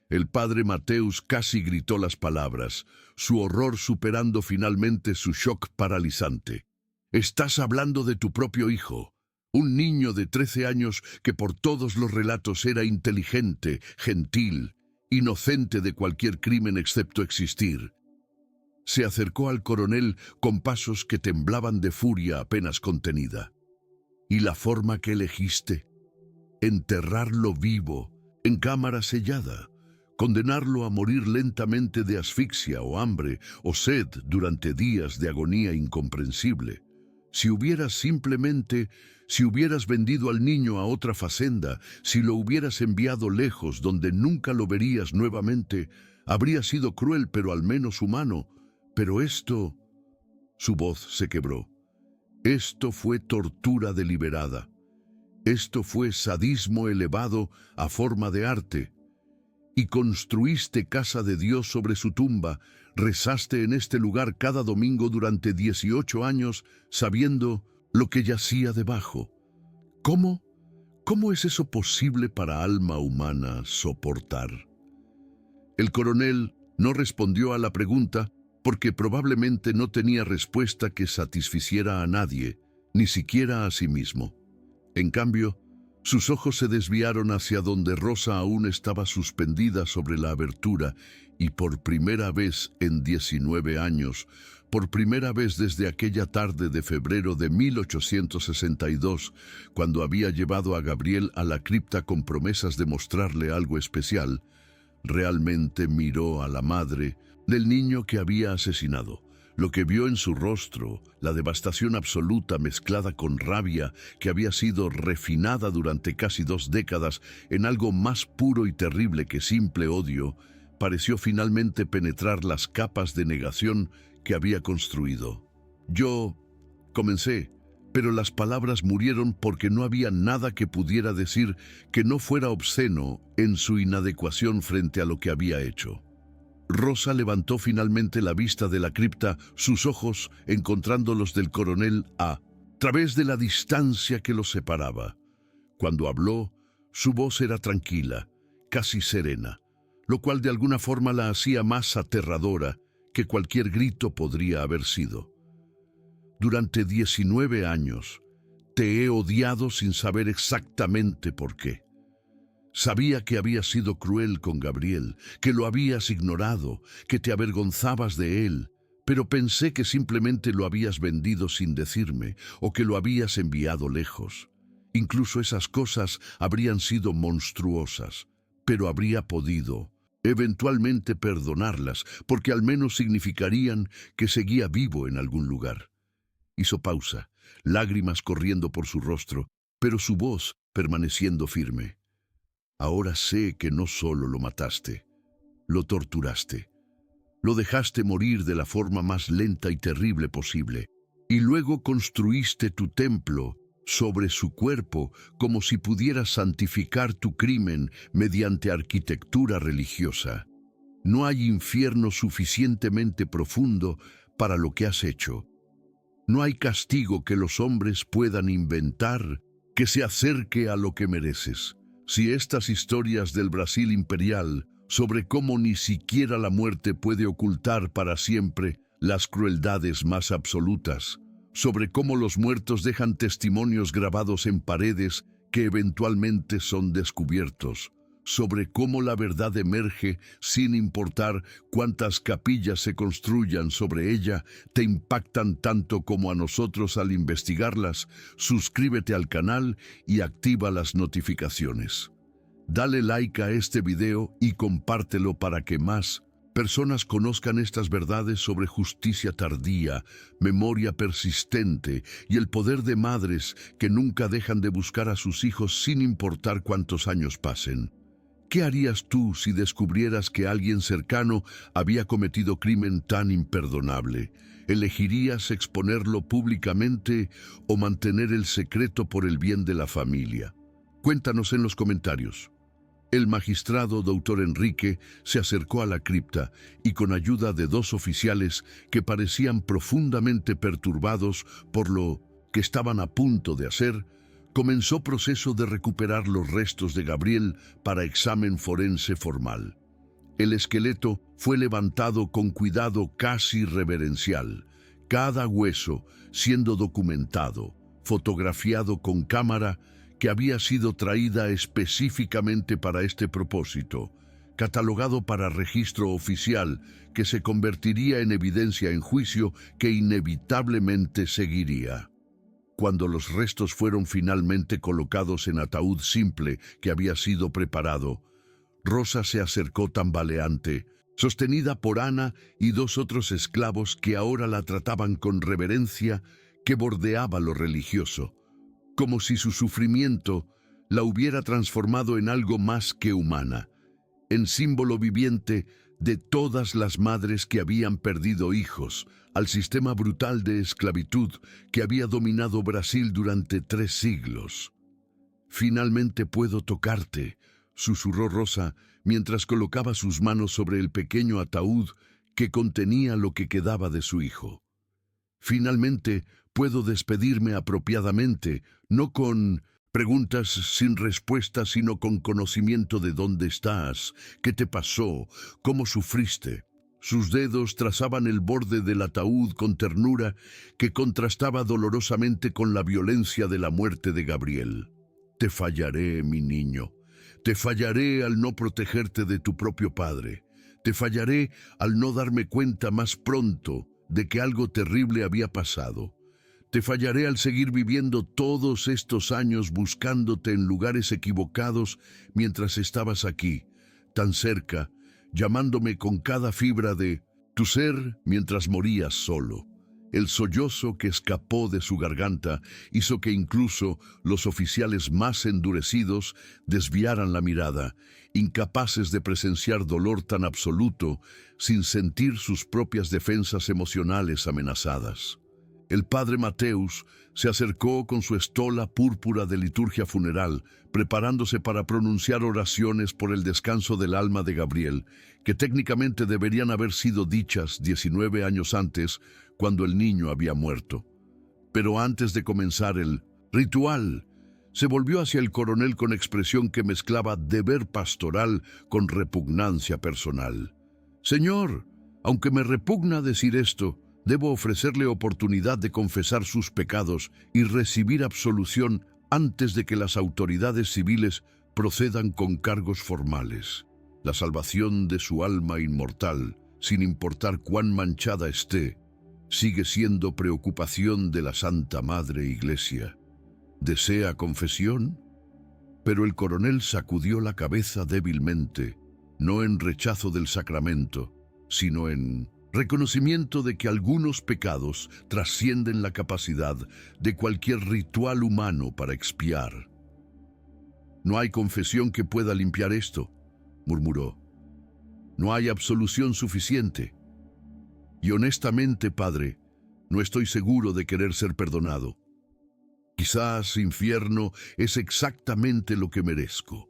El padre Mateus casi gritó las palabras, su horror superando finalmente su shock paralizante. Estás hablando de tu propio hijo, un niño de 13 años que por todos los relatos era inteligente, gentil, inocente de cualquier crimen excepto existir. Se acercó al coronel con pasos que temblaban de furia apenas contenida. ¿Y la forma que elegiste? Enterrarlo vivo, en cámara sellada, condenarlo a morir lentamente de asfixia o hambre o sed durante días de agonía incomprensible. Si hubieras vendido al niño a otra facenda, si lo hubieras enviado lejos donde nunca lo verías nuevamente, habría sido cruel pero al menos humano. Pero esto... Su voz se quebró. Esto fue tortura deliberada. Esto fue sadismo elevado a forma de arte. Y construiste casa de Dios sobre su tumba, rezaste en este lugar cada domingo durante 18 años, sabiendo lo que yacía debajo. ¿Cómo? ¿Cómo es eso posible para alma humana soportar? El coronel no respondió a la pregunta porque probablemente no tenía respuesta que satisficiera a nadie, ni siquiera a sí mismo. En cambio, sus ojos se desviaron hacia donde Rosa aún estaba suspendida sobre la abertura y por primera vez en 19 años, por primera vez desde aquella tarde de febrero de 1862, cuando había llevado a Gabriel a la cripta con promesas de mostrarle algo especial, realmente miró a la madre del niño que había asesinado. Lo que vio en su rostro, la devastación absoluta mezclada con rabia que había sido refinada durante casi 2 décadas en algo más puro y terrible que simple odio, pareció finalmente penetrar las capas de negación que había construido. Yo comencé, pero las palabras murieron porque no había nada que pudiera decir que no fuera obsceno en su inadecuación frente a lo que había hecho. Rosa levantó finalmente la vista de la cripta, sus ojos encontrando los del coronel a través de la distancia que los separaba. Cuando habló, su voz era tranquila, casi serena, lo cual de alguna forma la hacía más aterradora que cualquier grito podría haber sido. Durante 19 años te he odiado sin saber exactamente por qué. Sabía que habías sido cruel con Gabriel, que lo habías ignorado, que te avergonzabas de él, pero pensé que simplemente lo habías vendido sin decirme o que lo habías enviado lejos. Incluso esas cosas habrían sido monstruosas, pero habría podido eventualmente perdonarlas, porque al menos significarían que seguía vivo en algún lugar. Hizo pausa, lágrimas corriendo por su rostro, pero su voz permaneciendo firme. Ahora sé que no solo lo mataste, lo torturaste. Lo dejaste morir de la forma más lenta y terrible posible, y luego construiste tu templo sobre su cuerpo como si pudieras santificar tu crimen mediante arquitectura religiosa. No hay infierno suficientemente profundo para lo que has hecho. No hay castigo que los hombres puedan inventar que se acerque a lo que mereces. Si estas historias del Brasil imperial, sobre cómo ni siquiera la muerte puede ocultar para siempre las crueldades más absolutas, sobre cómo los muertos dejan testimonios grabados en paredes que eventualmente son descubiertos, sobre cómo la verdad emerge sin importar cuántas capillas se construyan sobre ella, te impactan tanto como a nosotros al investigarlas, suscríbete al canal y activa las notificaciones. Dale like a este video y compártelo para que más personas conozcan estas verdades sobre justicia tardía, memoria persistente y el poder de madres que nunca dejan de buscar a sus hijos sin importar cuántos años pasen. ¿Qué harías tú si descubrieras que alguien cercano había cometido crimen tan imperdonable? ¿Elegirías exponerlo públicamente o mantener el secreto por el bien de la familia? Cuéntanos en los comentarios. El magistrado Dr. Enrique se acercó a la cripta y con ayuda de dos oficiales que parecían profundamente perturbados por lo que estaban a punto de hacer, comenzó proceso de recuperar los restos de Gabriel para examen forense formal. El esqueleto fue levantado con cuidado casi reverencial, cada hueso siendo documentado, fotografiado con cámara que había sido traída específicamente para este propósito, catalogado para registro oficial que se convertiría en evidencia en juicio que inevitablemente seguiría. Cuando los restos fueron finalmente colocados en ataúd simple que había sido preparado, Rosa se acercó tambaleante, sostenida por Ana y dos otros esclavos que ahora la trataban con reverencia que bordeaba lo religioso, como si su sufrimiento la hubiera transformado en algo más que humana, en símbolo viviente de todas las madres que habían perdido hijos al sistema brutal de esclavitud que había dominado Brasil durante 3 siglos. «Finalmente puedo tocarte», susurró Rosa mientras colocaba sus manos sobre el pequeño ataúd que contenía lo que quedaba de su hijo. «Finalmente puedo despedirme apropiadamente, no con preguntas sin respuesta, sino con conocimiento de dónde estás, qué te pasó, cómo sufriste». Sus dedos trazaban el borde del ataúd con ternura que contrastaba dolorosamente con la violencia de la muerte de Gabriel. «Te fallaré, mi niño. Te fallaré al no protegerte de tu propio padre. Te fallaré al no darme cuenta más pronto de que algo terrible había pasado. Te fallaré al seguir viviendo todos estos años buscándote en lugares equivocados mientras estabas aquí, tan cerca, llamándome con cada fibra de tu ser mientras morías solo». El sollozo que escapó de su garganta hizo que incluso los oficiales más endurecidos desviaran la mirada, incapaces de presenciar dolor tan absoluto sin sentir sus propias defensas emocionales amenazadas. El padre Mateus se acercó con su estola púrpura de liturgia funeral, preparándose para pronunciar oraciones por el descanso del alma de Gabriel, que técnicamente deberían haber sido dichas 19 años antes, cuando el niño había muerto. Pero antes de comenzar el ritual, se volvió hacia el coronel con expresión que mezclaba deber pastoral con repugnancia personal. «Señor, aunque me repugna decir esto, debo ofrecerle oportunidad de confesar sus pecados y recibir absolución antes de que las autoridades civiles procedan con cargos formales. La salvación de su alma inmortal, sin importar cuán manchada esté, sigue siendo preocupación de la Santa Madre Iglesia. ¿Desea confesión?». Pero el coronel sacudió la cabeza débilmente, no en rechazo del sacramento, sino en reconocimiento de que algunos pecados trascienden la capacidad de cualquier ritual humano para expiar. No hay confesión que pueda limpiar esto, murmuró. No hay absolución suficiente. Y honestamente, padre, no estoy seguro de querer ser perdonado. Quizás, infierno, es exactamente lo que merezco.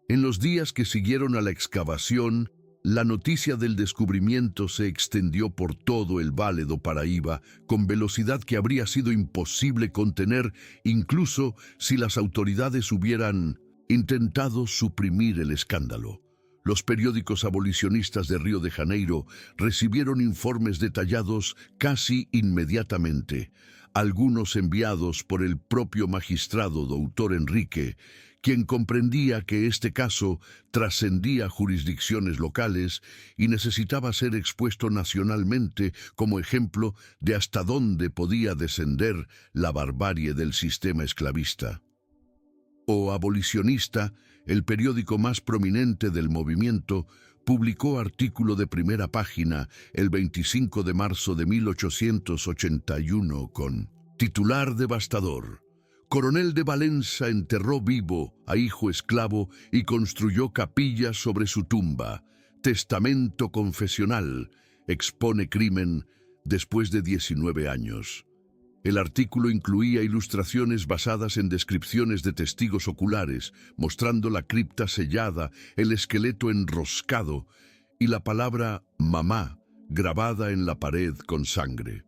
En los días que siguieron a la excavación, la noticia del descubrimiento se extendió por todo el Valle do Paraíba con velocidad que habría sido imposible contener, incluso si las autoridades hubieran intentado suprimir el escándalo. Los periódicos abolicionistas de Río de Janeiro recibieron informes detallados casi inmediatamente, algunos enviados por el propio magistrado Doutor Henrique, quien comprendía que este caso trascendía jurisdicciones locales y necesitaba ser expuesto nacionalmente como ejemplo de hasta dónde podía descender la barbarie del sistema esclavista. O Abolicionista, el periódico más prominente del movimiento, publicó artículo de primera página el 25 de marzo de 1881 con titular devastador. Coronel de Valencia enterró vivo a hijo esclavo y construyó capillas sobre su tumba. Testamento confesional. Expone crimen después de 19 años. El artículo incluía ilustraciones basadas en descripciones de testigos oculares, mostrando la cripta sellada, el esqueleto enroscado y la palabra mamá grabada en la pared con sangre.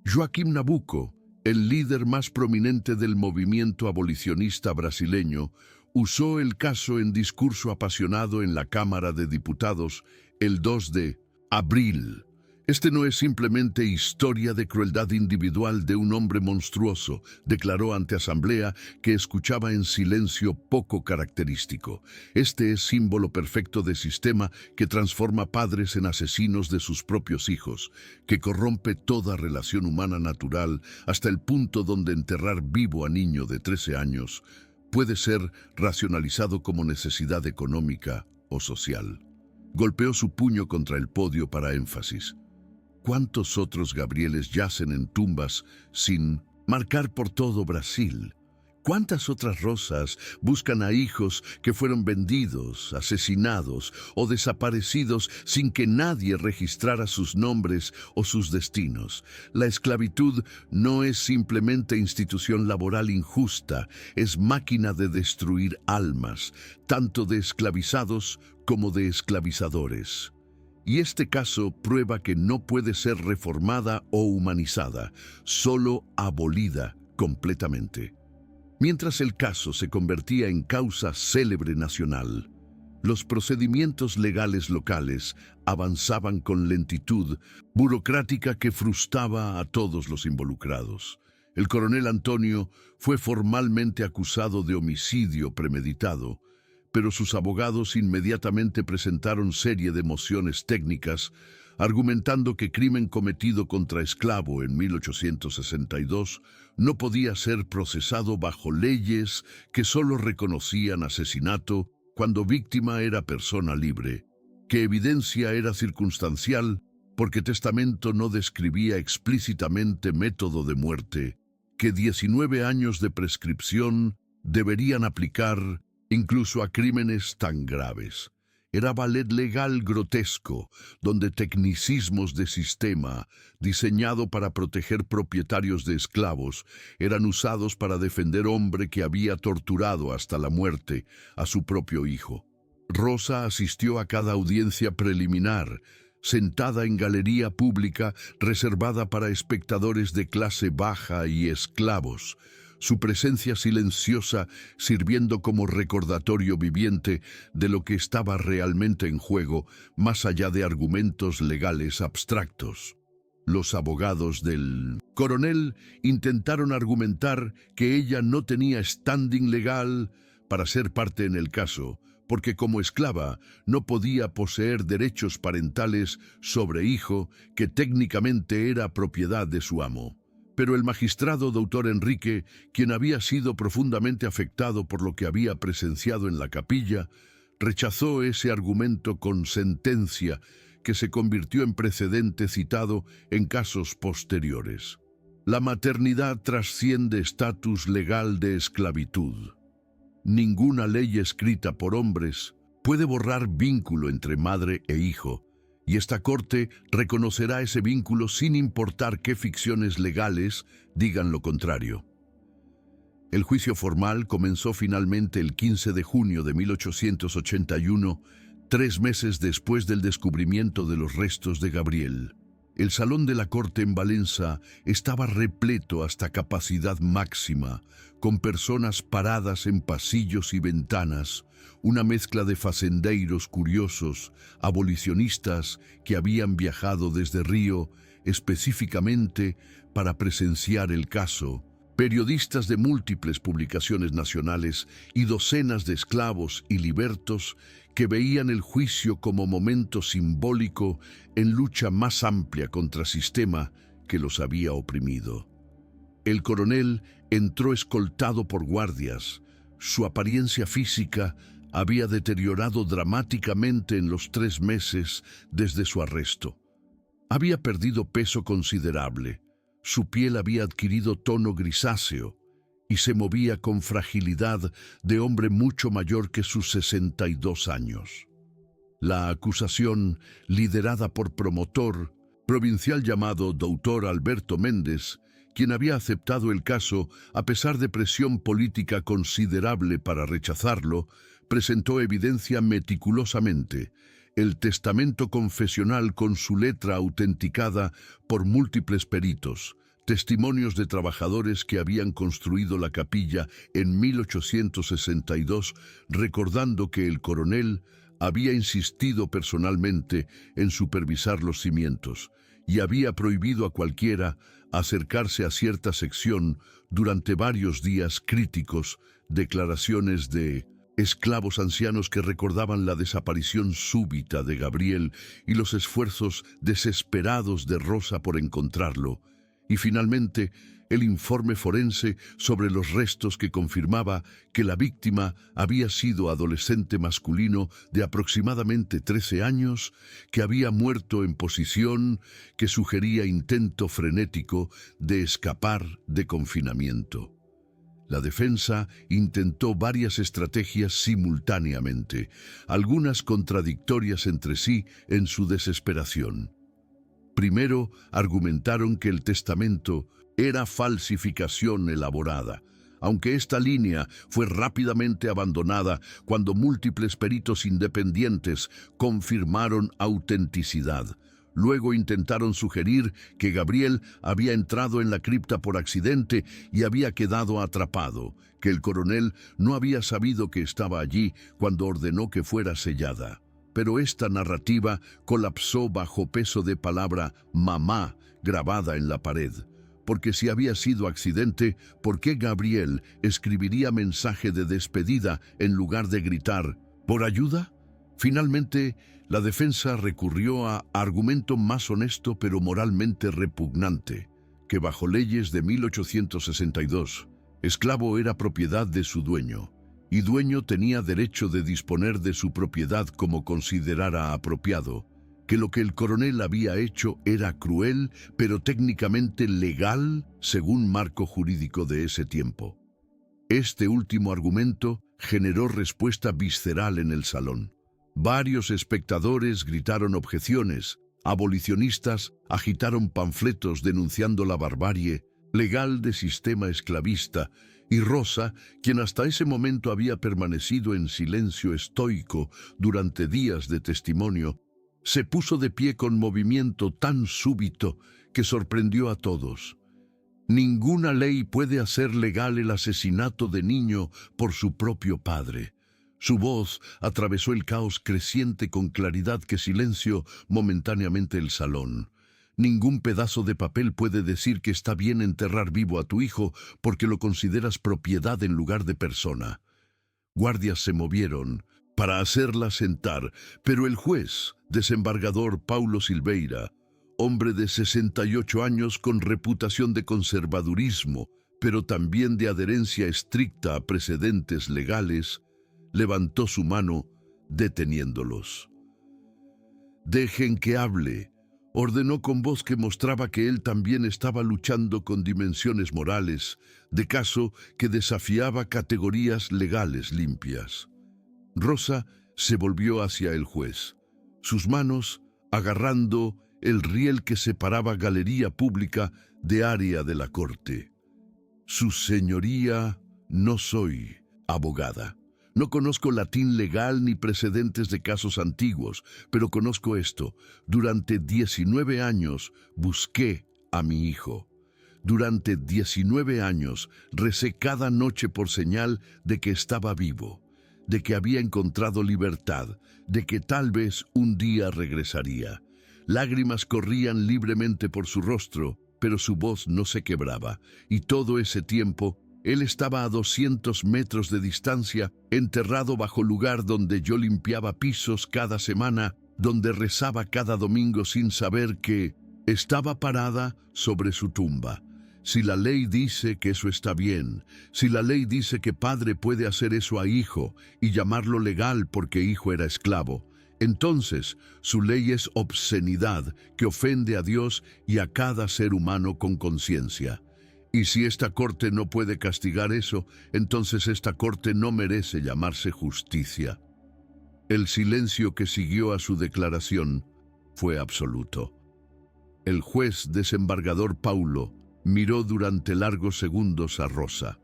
Joaquim Nabuco, el líder más prominente del movimiento abolicionista brasileño, usó el caso en discurso apasionado en la Cámara de Diputados el 2 de abril. Este no es simplemente historia de crueldad individual de un hombre monstruoso, declaró ante asamblea que escuchaba en silencio poco característico. Este es símbolo perfecto de sistema que transforma padres en asesinos de sus propios hijos, que corrompe toda relación humana natural hasta el punto donde enterrar vivo a niño de 13 años puede ser racionalizado como necesidad económica o social. Golpeó su puño contra el podio para énfasis. ¿Cuántos otros Gabrieles yacen en tumbas sin marcar por todo Brasil? ¿Cuántas otras Rosas buscan a hijos que fueron vendidos, asesinados o desaparecidos sin que nadie registrara sus nombres o sus destinos? La esclavitud no es simplemente institución laboral injusta, es máquina de destruir almas, tanto de esclavizados como de esclavizadores. Y este caso prueba que no puede ser reformada o humanizada, solo abolida completamente. Mientras el caso se convertía en causa célebre nacional, los procedimientos legales locales avanzaban con lentitud burocrática que frustraba a todos los involucrados. El coronel Antonio fue formalmente acusado de homicidio premeditado, pero sus abogados inmediatamente presentaron serie de mociones técnicas, argumentando que crimen cometido contra esclavo en 1862 no podía ser procesado bajo leyes que solo reconocían asesinato cuando víctima era persona libre, que evidencia era circunstancial porque testamento no describía explícitamente método de muerte, que 19 años de prescripción deberían aplicar incluso a crímenes tan graves. Era ballet legal grotesco, donde tecnicismos de sistema, diseñado para proteger propietarios de esclavos, eran usados para defender hombre que había torturado hasta la muerte a su propio hijo. Rosa asistió a cada audiencia preliminar, sentada en galería pública reservada para espectadores de clase baja y esclavos, su presencia silenciosa sirviendo como recordatorio viviente de lo que estaba realmente en juego, más allá de argumentos legales abstractos. Los abogados del coronel intentaron argumentar que ella no tenía standing legal para ser parte en el caso, porque como esclava no podía poseer derechos parentales sobre hijo que técnicamente era propiedad de su amo. Pero el magistrado Doutor Henrique, quien había sido profundamente afectado por lo que había presenciado en la capilla, rechazó ese argumento con sentencia que se convirtió en precedente citado en casos posteriores. La maternidad trasciende estatus legal de esclavitud. Ninguna ley escrita por hombres puede borrar vínculo entre madre e hijo, y esta corte reconocerá ese vínculo sin importar qué ficciones legales digan lo contrario. El juicio formal comenzó finalmente el 15 de junio de 1881, 3 meses después del descubrimiento de los restos de Gabriel. El salón de la corte en Valencia estaba repleto hasta capacidad máxima, con personas paradas en pasillos y ventanas, una mezcla de facendeiros curiosos, abolicionistas que habían viajado desde Río específicamente para presenciar el caso, periodistas de múltiples publicaciones nacionales y docenas de esclavos y libertos que veían el juicio como momento simbólico en lucha más amplia contra el sistema que los había oprimido. El coronel entró escoltado por guardias. Su apariencia física había deteriorado dramáticamente en los 3 meses desde su arresto. Había perdido peso considerable. Su piel había adquirido tono grisáceo y se movía con fragilidad de hombre mucho mayor que sus 62 años. La acusación, liderada por promotor provincial llamado Dr. Alberto Méndez, quien había aceptado el caso a pesar de presión política considerable para rechazarlo, presentó evidencia meticulosamente. El testamento confesional con su letra autenticada por múltiples peritos, testimonios de trabajadores que habían construido la capilla en 1862, recordando que el coronel había insistido personalmente en supervisar los cimientos y había prohibido a cualquiera acercarse a cierta sección durante varios días críticos, declaraciones de esclavos ancianos que recordaban la desaparición súbita de Gabriel y los esfuerzos desesperados de Rosa por encontrarlo, y finalmente el informe forense sobre los restos que confirmaba que la víctima había sido adolescente masculino de aproximadamente 13 años, que había muerto en posición que sugería intento frenético de escapar de confinamiento. La defensa intentó varias estrategias simultáneamente, algunas contradictorias entre sí en su desesperación. Primero, argumentaron que el testamento era falsificación elaborada, aunque esta línea fue rápidamente abandonada cuando múltiples peritos independientes confirmaron autenticidad. Luego intentaron sugerir que Gabriel había entrado en la cripta por accidente y había quedado atrapado, que el coronel no había sabido que estaba allí cuando ordenó que fuera sellada. Pero esta narrativa colapsó bajo peso de palabra mamá grabada en la pared. Porque si había sido accidente, ¿por qué Gabriel escribiría mensaje de despedida en lugar de gritar ¿por ayuda? Finalmente, la defensa recurrió a argumento más honesto pero moralmente repugnante, que bajo leyes de 1862, esclavo era propiedad de su dueño, y dueño tenía derecho de disponer de su propiedad como considerara apropiado, que lo que el coronel había hecho era cruel, pero técnicamente legal según marco jurídico de ese tiempo. Este último argumento generó respuesta visceral en el salón. Varios espectadores gritaron objeciones, abolicionistas agitaron panfletos denunciando la barbarie legal de sistema esclavista, y Rosa, quien hasta ese momento había permanecido en silencio estoico durante días de testimonio, se puso de pie con movimiento tan súbito que sorprendió a todos. Ninguna ley puede hacer legal el asesinato de niño por su propio padre. Su voz atravesó el caos creciente con claridad que silenció momentáneamente el salón. Ningún pedazo de papel puede decir que está bien enterrar vivo a tu hijo porque lo consideras propiedad en lugar de persona. Guardias se movieron para hacerla sentar, pero el juez, desembargador Paulo Silveira, hombre de 68 años con reputación de conservadurismo, pero también de adherencia estricta a precedentes legales, levantó su mano, deteniéndolos. «Dejen que hable», Ordenó con voz que mostraba que él también estaba luchando con dimensiones morales, de caso que desafiaba categorías legales limpias. Rosa se volvió hacia el juez, sus manos agarrando el riel que separaba galería pública de área de la corte. Su señoría, no soy abogada. No conozco latín legal ni precedentes de casos antiguos, pero conozco esto. Durante 19 años busqué a mi hijo. Durante 19 años recé cada noche por señal de que estaba vivo, de que había encontrado libertad, de que tal vez un día regresaría. Lágrimas corrían libremente por su rostro, pero su voz no se quebraba, y todo ese tiempo él estaba a 200 metros de distancia, enterrado bajo lugar donde yo limpiaba pisos cada semana, donde rezaba cada domingo sin saber que estaba parada sobre su tumba. Si la ley dice que eso está bien, si la ley dice que padre puede hacer eso a hijo y llamarlo legal porque hijo era esclavo, entonces su ley es obscenidad que ofende a Dios y a cada ser humano con conciencia. Y si esta corte no puede castigar eso, entonces esta corte no merece llamarse justicia. El silencio que siguió a su declaración fue absoluto. El juez desembargador Paulo miró durante largos segundos a Rosa,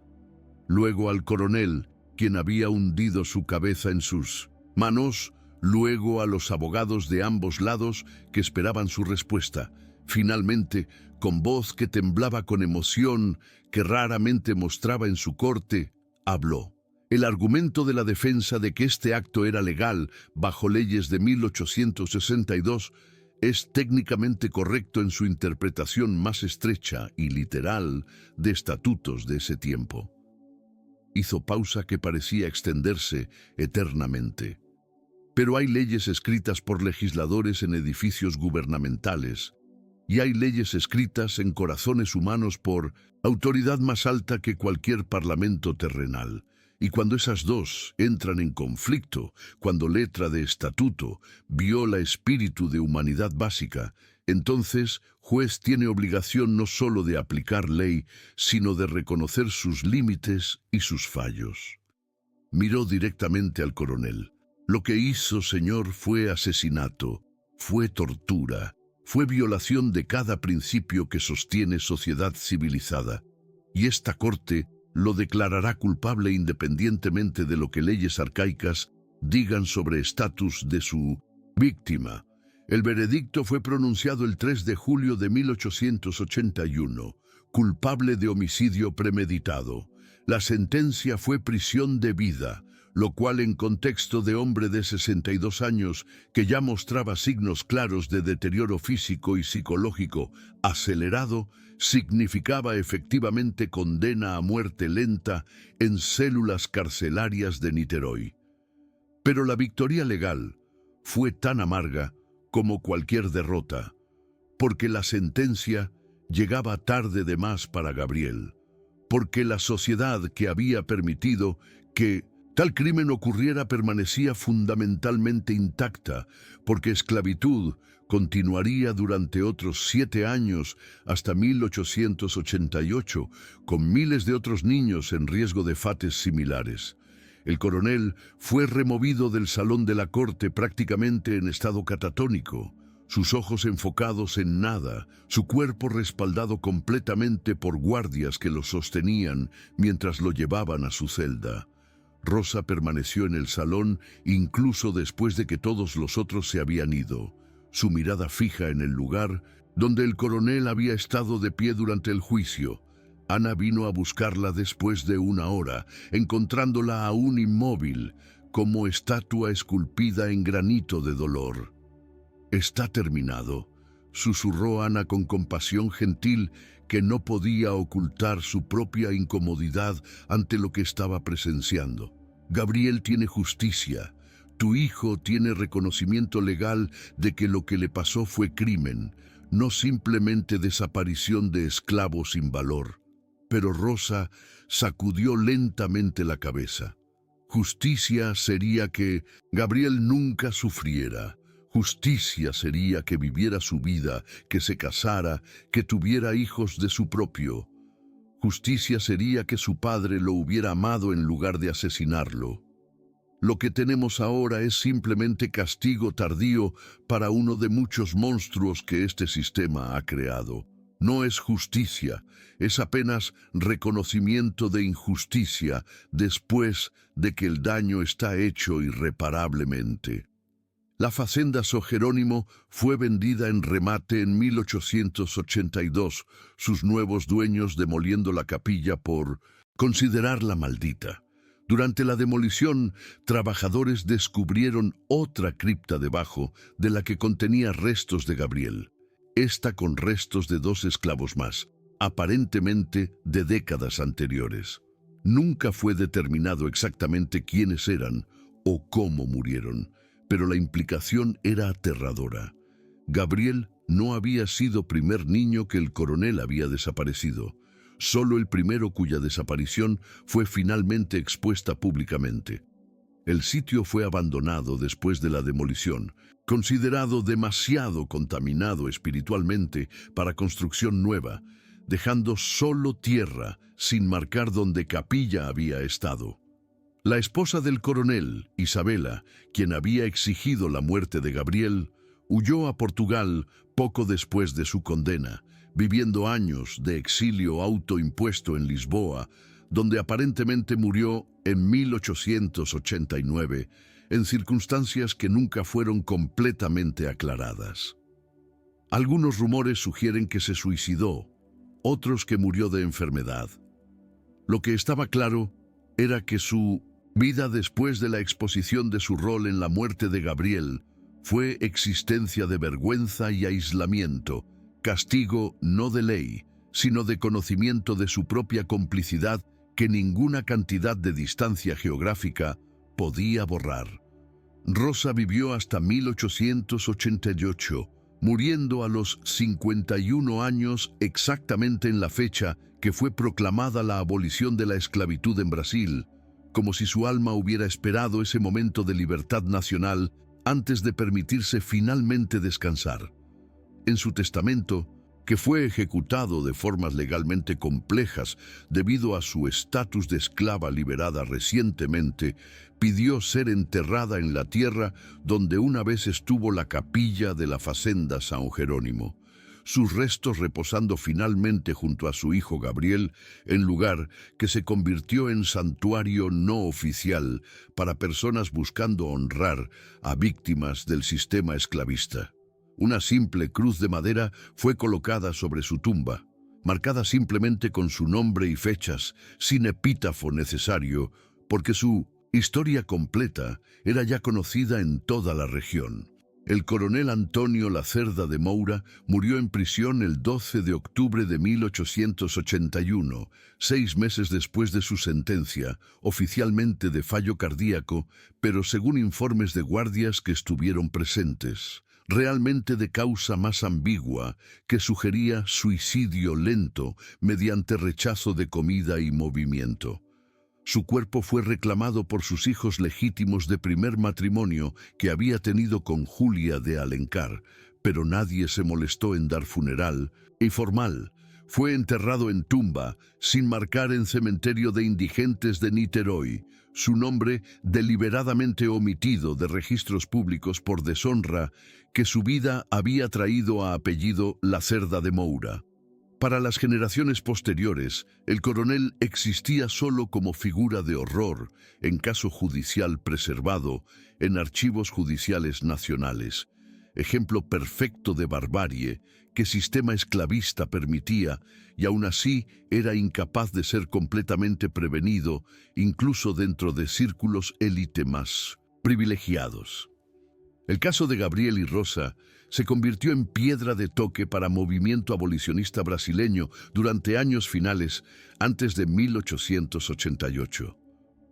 luego al coronel, quien había hundido su cabeza en sus manos, luego a los abogados de ambos lados que esperaban su respuesta. Finalmente, con voz que temblaba con emoción, que raramente mostraba en su corte, habló. El argumento de la defensa de que este acto era legal bajo leyes de 1862 es técnicamente correcto en su interpretación más estrecha y literal de estatutos de ese tiempo. Hizo pausa que parecía extenderse eternamente. Pero hay leyes escritas por legisladores en edificios gubernamentales, y hay leyes escritas en corazones humanos por autoridad más alta que cualquier parlamento terrenal. Y cuando esas dos entran en conflicto, cuando letra de estatuto viola espíritu de humanidad básica, entonces juez tiene obligación no solo de aplicar ley, sino de reconocer sus límites y sus fallos. Miró directamente al coronel. Lo que hizo, señor, fue asesinato, fue tortura, fue violación de cada principio que sostiene sociedad civilizada, y esta corte lo declarará culpable independientemente de lo que leyes arcaicas digan sobre estatus de su víctima. El veredicto fue pronunciado el 3 de julio de 1881, culpable de homicidio premeditado. La sentencia fue prisión de vida, lo cual en contexto de hombre de 62 años que ya mostraba signos claros de deterioro físico y psicológico acelerado, significaba efectivamente condena a muerte lenta en células carcelarias de Niterói. Pero la victoria legal fue tan amarga como cualquier derrota, porque la sentencia llegaba tarde de más para Gabriel, porque la sociedad que había permitido que tal crimen ocurriera permanecía fundamentalmente intacta, porque esclavitud continuaría durante otros 7 años hasta 1888, con miles de otros niños en riesgo de fates similares. El coronel fue removido del salón de la corte prácticamente en estado catatónico, sus ojos enfocados en nada, su cuerpo respaldado completamente por guardias que lo sostenían mientras lo llevaban a su celda. Rosa permaneció en el salón incluso después de que todos los otros se habían ido, su mirada fija en el lugar donde el coronel había estado de pie durante el juicio. Ana vino a buscarla después de 1 hora, encontrándola aún inmóvil, como estatua esculpida en granito de dolor. «Está terminado», susurró Ana con compasión gentil que no podía ocultar su propia incomodidad ante lo que estaba presenciando. «Gabriel tiene justicia. Tu hijo tiene reconocimiento legal de que lo que le pasó fue crimen, no simplemente desaparición de esclavos sin valor». Pero Rosa sacudió lentamente la cabeza. Justicia sería que Gabriel nunca sufriera. Justicia sería que viviera su vida, que se casara, que tuviera hijos de su propio. Justicia sería que su padre lo hubiera amado en lugar de asesinarlo. Lo que tenemos ahora es simplemente castigo tardío para uno de muchos monstruos que este sistema ha creado. No es justicia, es apenas reconocimiento de injusticia después de que el daño está hecho irreparablemente. La Fazenda São Jerônimo fue vendida en remate en 1882, sus nuevos dueños demoliendo la capilla por considerarla maldita. Durante la demolición, trabajadores descubrieron otra cripta debajo de la que contenía restos de Gabriel, esta con restos de 2 esclavos más, aparentemente de décadas anteriores. Nunca fue determinado exactamente quiénes eran o cómo murieron, pero la implicación era aterradora. Gabriel no había sido primer niño que el coronel había desaparecido, solo el primero cuya desaparición fue finalmente expuesta públicamente. El sitio fue abandonado después de la demolición, considerado demasiado contaminado espiritualmente para construcción nueva, dejando solo tierra sin marcar dónde capilla había estado. La esposa del coronel, Isabela, quien había exigido la muerte de Gabriel, huyó a Portugal poco después de su condena, viviendo años de exilio autoimpuesto en Lisboa, donde aparentemente murió en 1889, en circunstancias que nunca fueron completamente aclaradas. Algunos rumores sugieren que se suicidó, otros que murió de enfermedad. Lo que estaba claro era que su vida después de la exposición de su rol en la muerte de Gabriel fue existencia de vergüenza y aislamiento, castigo no de ley, sino de conocimiento de su propia complicidad que ninguna cantidad de distancia geográfica podía borrar. Rosa vivió hasta 1888, muriendo a los 51 años exactamente en la fecha que fue proclamada la abolición de la esclavitud en Brasil, como si su alma hubiera esperado ese momento de libertad nacional antes de permitirse finalmente descansar. En su testamento, que fue ejecutado de formas legalmente complejas debido a su estatus de esclava liberada recientemente, pidió ser enterrada en la tierra donde una vez estuvo la capilla de la Fazenda São Jerônimo, sus restos reposando finalmente junto a su hijo Gabriel, en lugar que se convirtió en santuario no oficial para personas buscando honrar a víctimas del sistema esclavista. Una simple cruz de madera fue colocada sobre su tumba, marcada simplemente con su nombre y fechas, sin epítafo necesario, porque su historia completa era ya conocida en toda la región. El coronel Antonio Lacerda de Moura murió en prisión el 12 de octubre de 1881, 6 meses después de su sentencia, oficialmente de fallo cardíaco, pero según informes de guardias que estuvieron presentes, realmente de causa más ambigua, que sugería suicidio lento mediante rechazo de comida y movimiento. Su cuerpo fue reclamado por sus hijos legítimos de primer matrimonio que había tenido con Julia de Alencar, pero nadie se molestó en dar funeral y formal. Fue enterrado en tumba, sin marcar en cementerio de indigentes de Niterói, su nombre deliberadamente omitido de registros públicos por deshonra que su vida había traído a apellido Lacerda de Moura. Para las generaciones posteriores, el coronel existía solo como figura de horror en caso judicial preservado en archivos judiciales nacionales, ejemplo perfecto de barbarie que sistema esclavista permitía y aún así era incapaz de ser completamente prevenido, incluso dentro de círculos élite más privilegiados. El caso de Gabriel y Rosa se convirtió en piedra de toque para movimiento abolicionista brasileño durante años finales antes de 1888.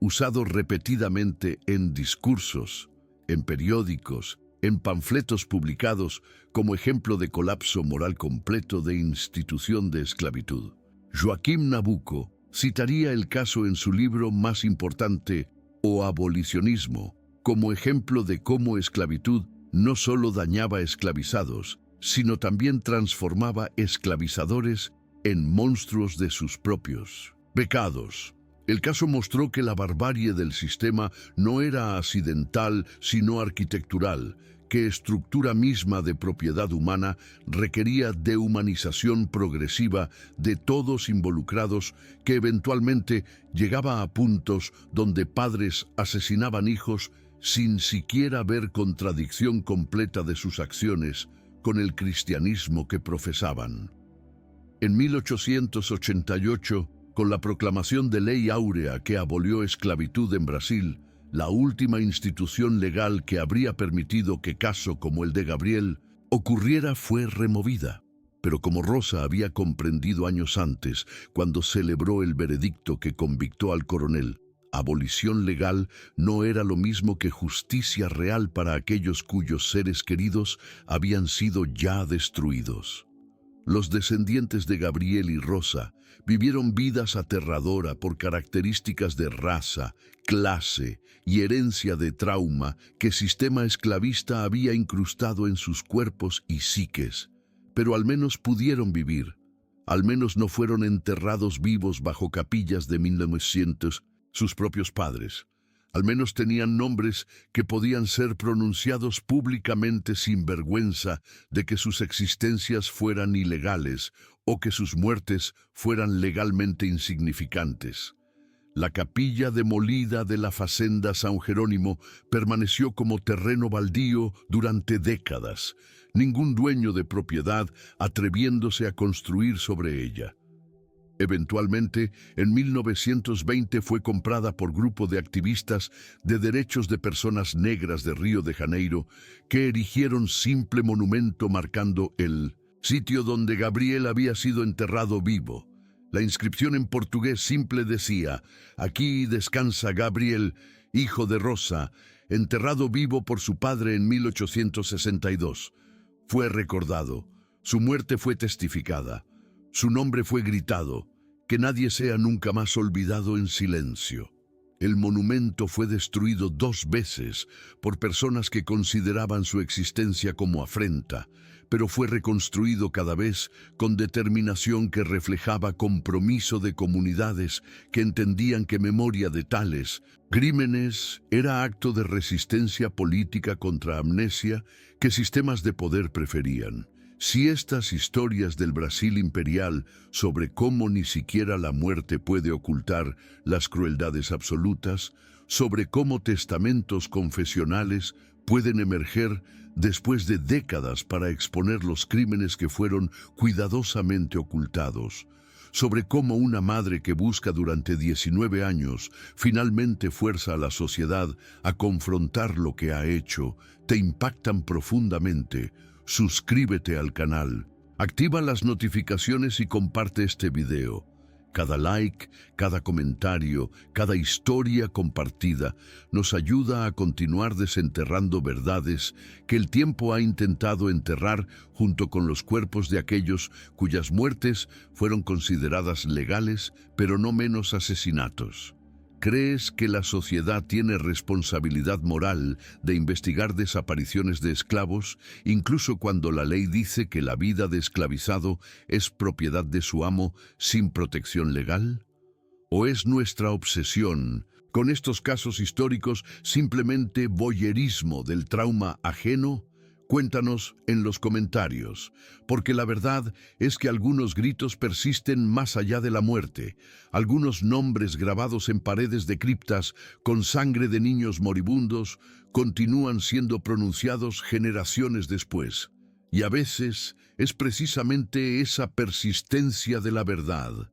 Usado repetidamente en discursos, en periódicos, en panfletos publicados como ejemplo de colapso moral completo de institución de esclavitud. Joaquim Nabuco citaría el caso en su libro más importante, O Abolicionismo, como ejemplo de cómo esclavitud no solo dañaba esclavizados, sino también transformaba esclavizadores en monstruos de sus propios pecados. El caso mostró que la barbarie del sistema no era accidental, sino arquitectural, que estructura misma de propiedad humana requería dehumanización progresiva de todos involucrados, que eventualmente llegaba a puntos donde padres asesinaban hijos sin siquiera ver contradicción completa de sus acciones con el cristianismo que profesaban. En 1888, con la proclamación de Ley Áurea que abolió esclavitud en Brasil, la última institución legal que habría permitido que caso como el de Gabriel ocurriera fue removida. Pero como Rosa había comprendido años antes, cuando celebró el veredicto que convictó al coronel, abolición legal no era lo mismo que justicia real para aquellos cuyos seres queridos habían sido ya destruidos. Los descendientes de Gabriel y Rosa vivieron vidas aterradoras por características de raza, clase y herencia de trauma que el sistema esclavista había incrustado en sus cuerpos y psiques, pero al menos pudieron vivir. Al menos no fueron enterrados vivos bajo capillas de 1900, sus propios padres. Al menos tenían nombres que podían ser pronunciados públicamente sin vergüenza de que sus existencias fueran ilegales o que sus muertes fueran legalmente insignificantes. La capilla demolida de la Facenda San Jerónimo permaneció como terreno baldío durante décadas, ningún dueño de propiedad atreviéndose a construir sobre ella. Eventualmente, en 1920 fue comprada por grupo de activistas de derechos de personas negras de Río de Janeiro que erigieron simple monumento marcando el sitio donde Gabriel había sido enterrado vivo. La inscripción en portugués simple decía: «Aquí descansa Gabriel, hijo de Rosa, enterrado vivo por su padre en 1862. Fue recordado, su muerte fue testificada. Su nombre fue gritado, que nadie sea nunca más olvidado en silencio». El monumento fue destruido 2 veces por personas que consideraban su existencia como afrenta, pero fue reconstruido cada vez con determinación que reflejaba compromiso de comunidades que entendían que memoria de tales crímenes era acto de resistencia política contra amnesia que sistemas de poder preferían. Si estas historias del Brasil imperial sobre cómo ni siquiera la muerte puede ocultar las crueldades absolutas, sobre cómo testamentos confesionales pueden emerger después de décadas para exponer los crímenes que fueron cuidadosamente ocultados, sobre cómo una madre que busca durante 19 años finalmente fuerza a la sociedad a confrontar lo que ha hecho, te impactan profundamente. Suscríbete al canal, activa las notificaciones y comparte este video. Cada like, cada comentario, cada historia compartida nos ayuda a continuar desenterrando verdades que el tiempo ha intentado enterrar junto con los cuerpos de aquellos cuyas muertes fueron consideradas legales, pero no menos asesinatos. ¿Crees que la sociedad tiene responsabilidad moral de investigar desapariciones de esclavos, incluso cuando la ley dice que la vida de esclavizado es propiedad de su amo sin protección legal? ¿O es nuestra obsesión con estos casos históricos simplemente voyerismo del trauma ajeno? Cuéntanos en los comentarios, porque la verdad es que algunos gritos persisten más allá de la muerte, algunos nombres grabados en paredes de criptas con sangre de niños moribundos continúan siendo pronunciados generaciones después. Y a veces es precisamente esa persistencia de la verdad,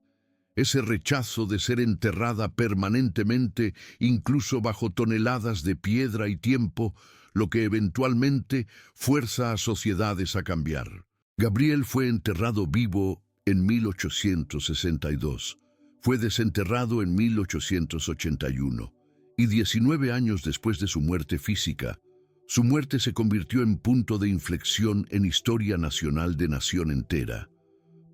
ese rechazo de ser enterrada permanentemente, incluso bajo toneladas de piedra y tiempo, lo que eventualmente fuerza a sociedades a cambiar. Gabriel fue enterrado vivo en 1862, fue desenterrado en 1881, y 19 años después de su muerte física, su muerte se convirtió en punto de inflexión en historia nacional de nación entera.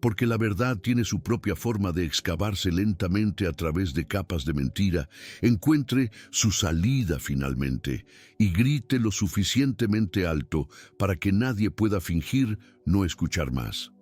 porque la verdad tiene su propia forma de excavarse lentamente a través de capas de mentira, encuentre su salida finalmente y grite lo suficientemente alto para que nadie pueda fingir no escuchar más.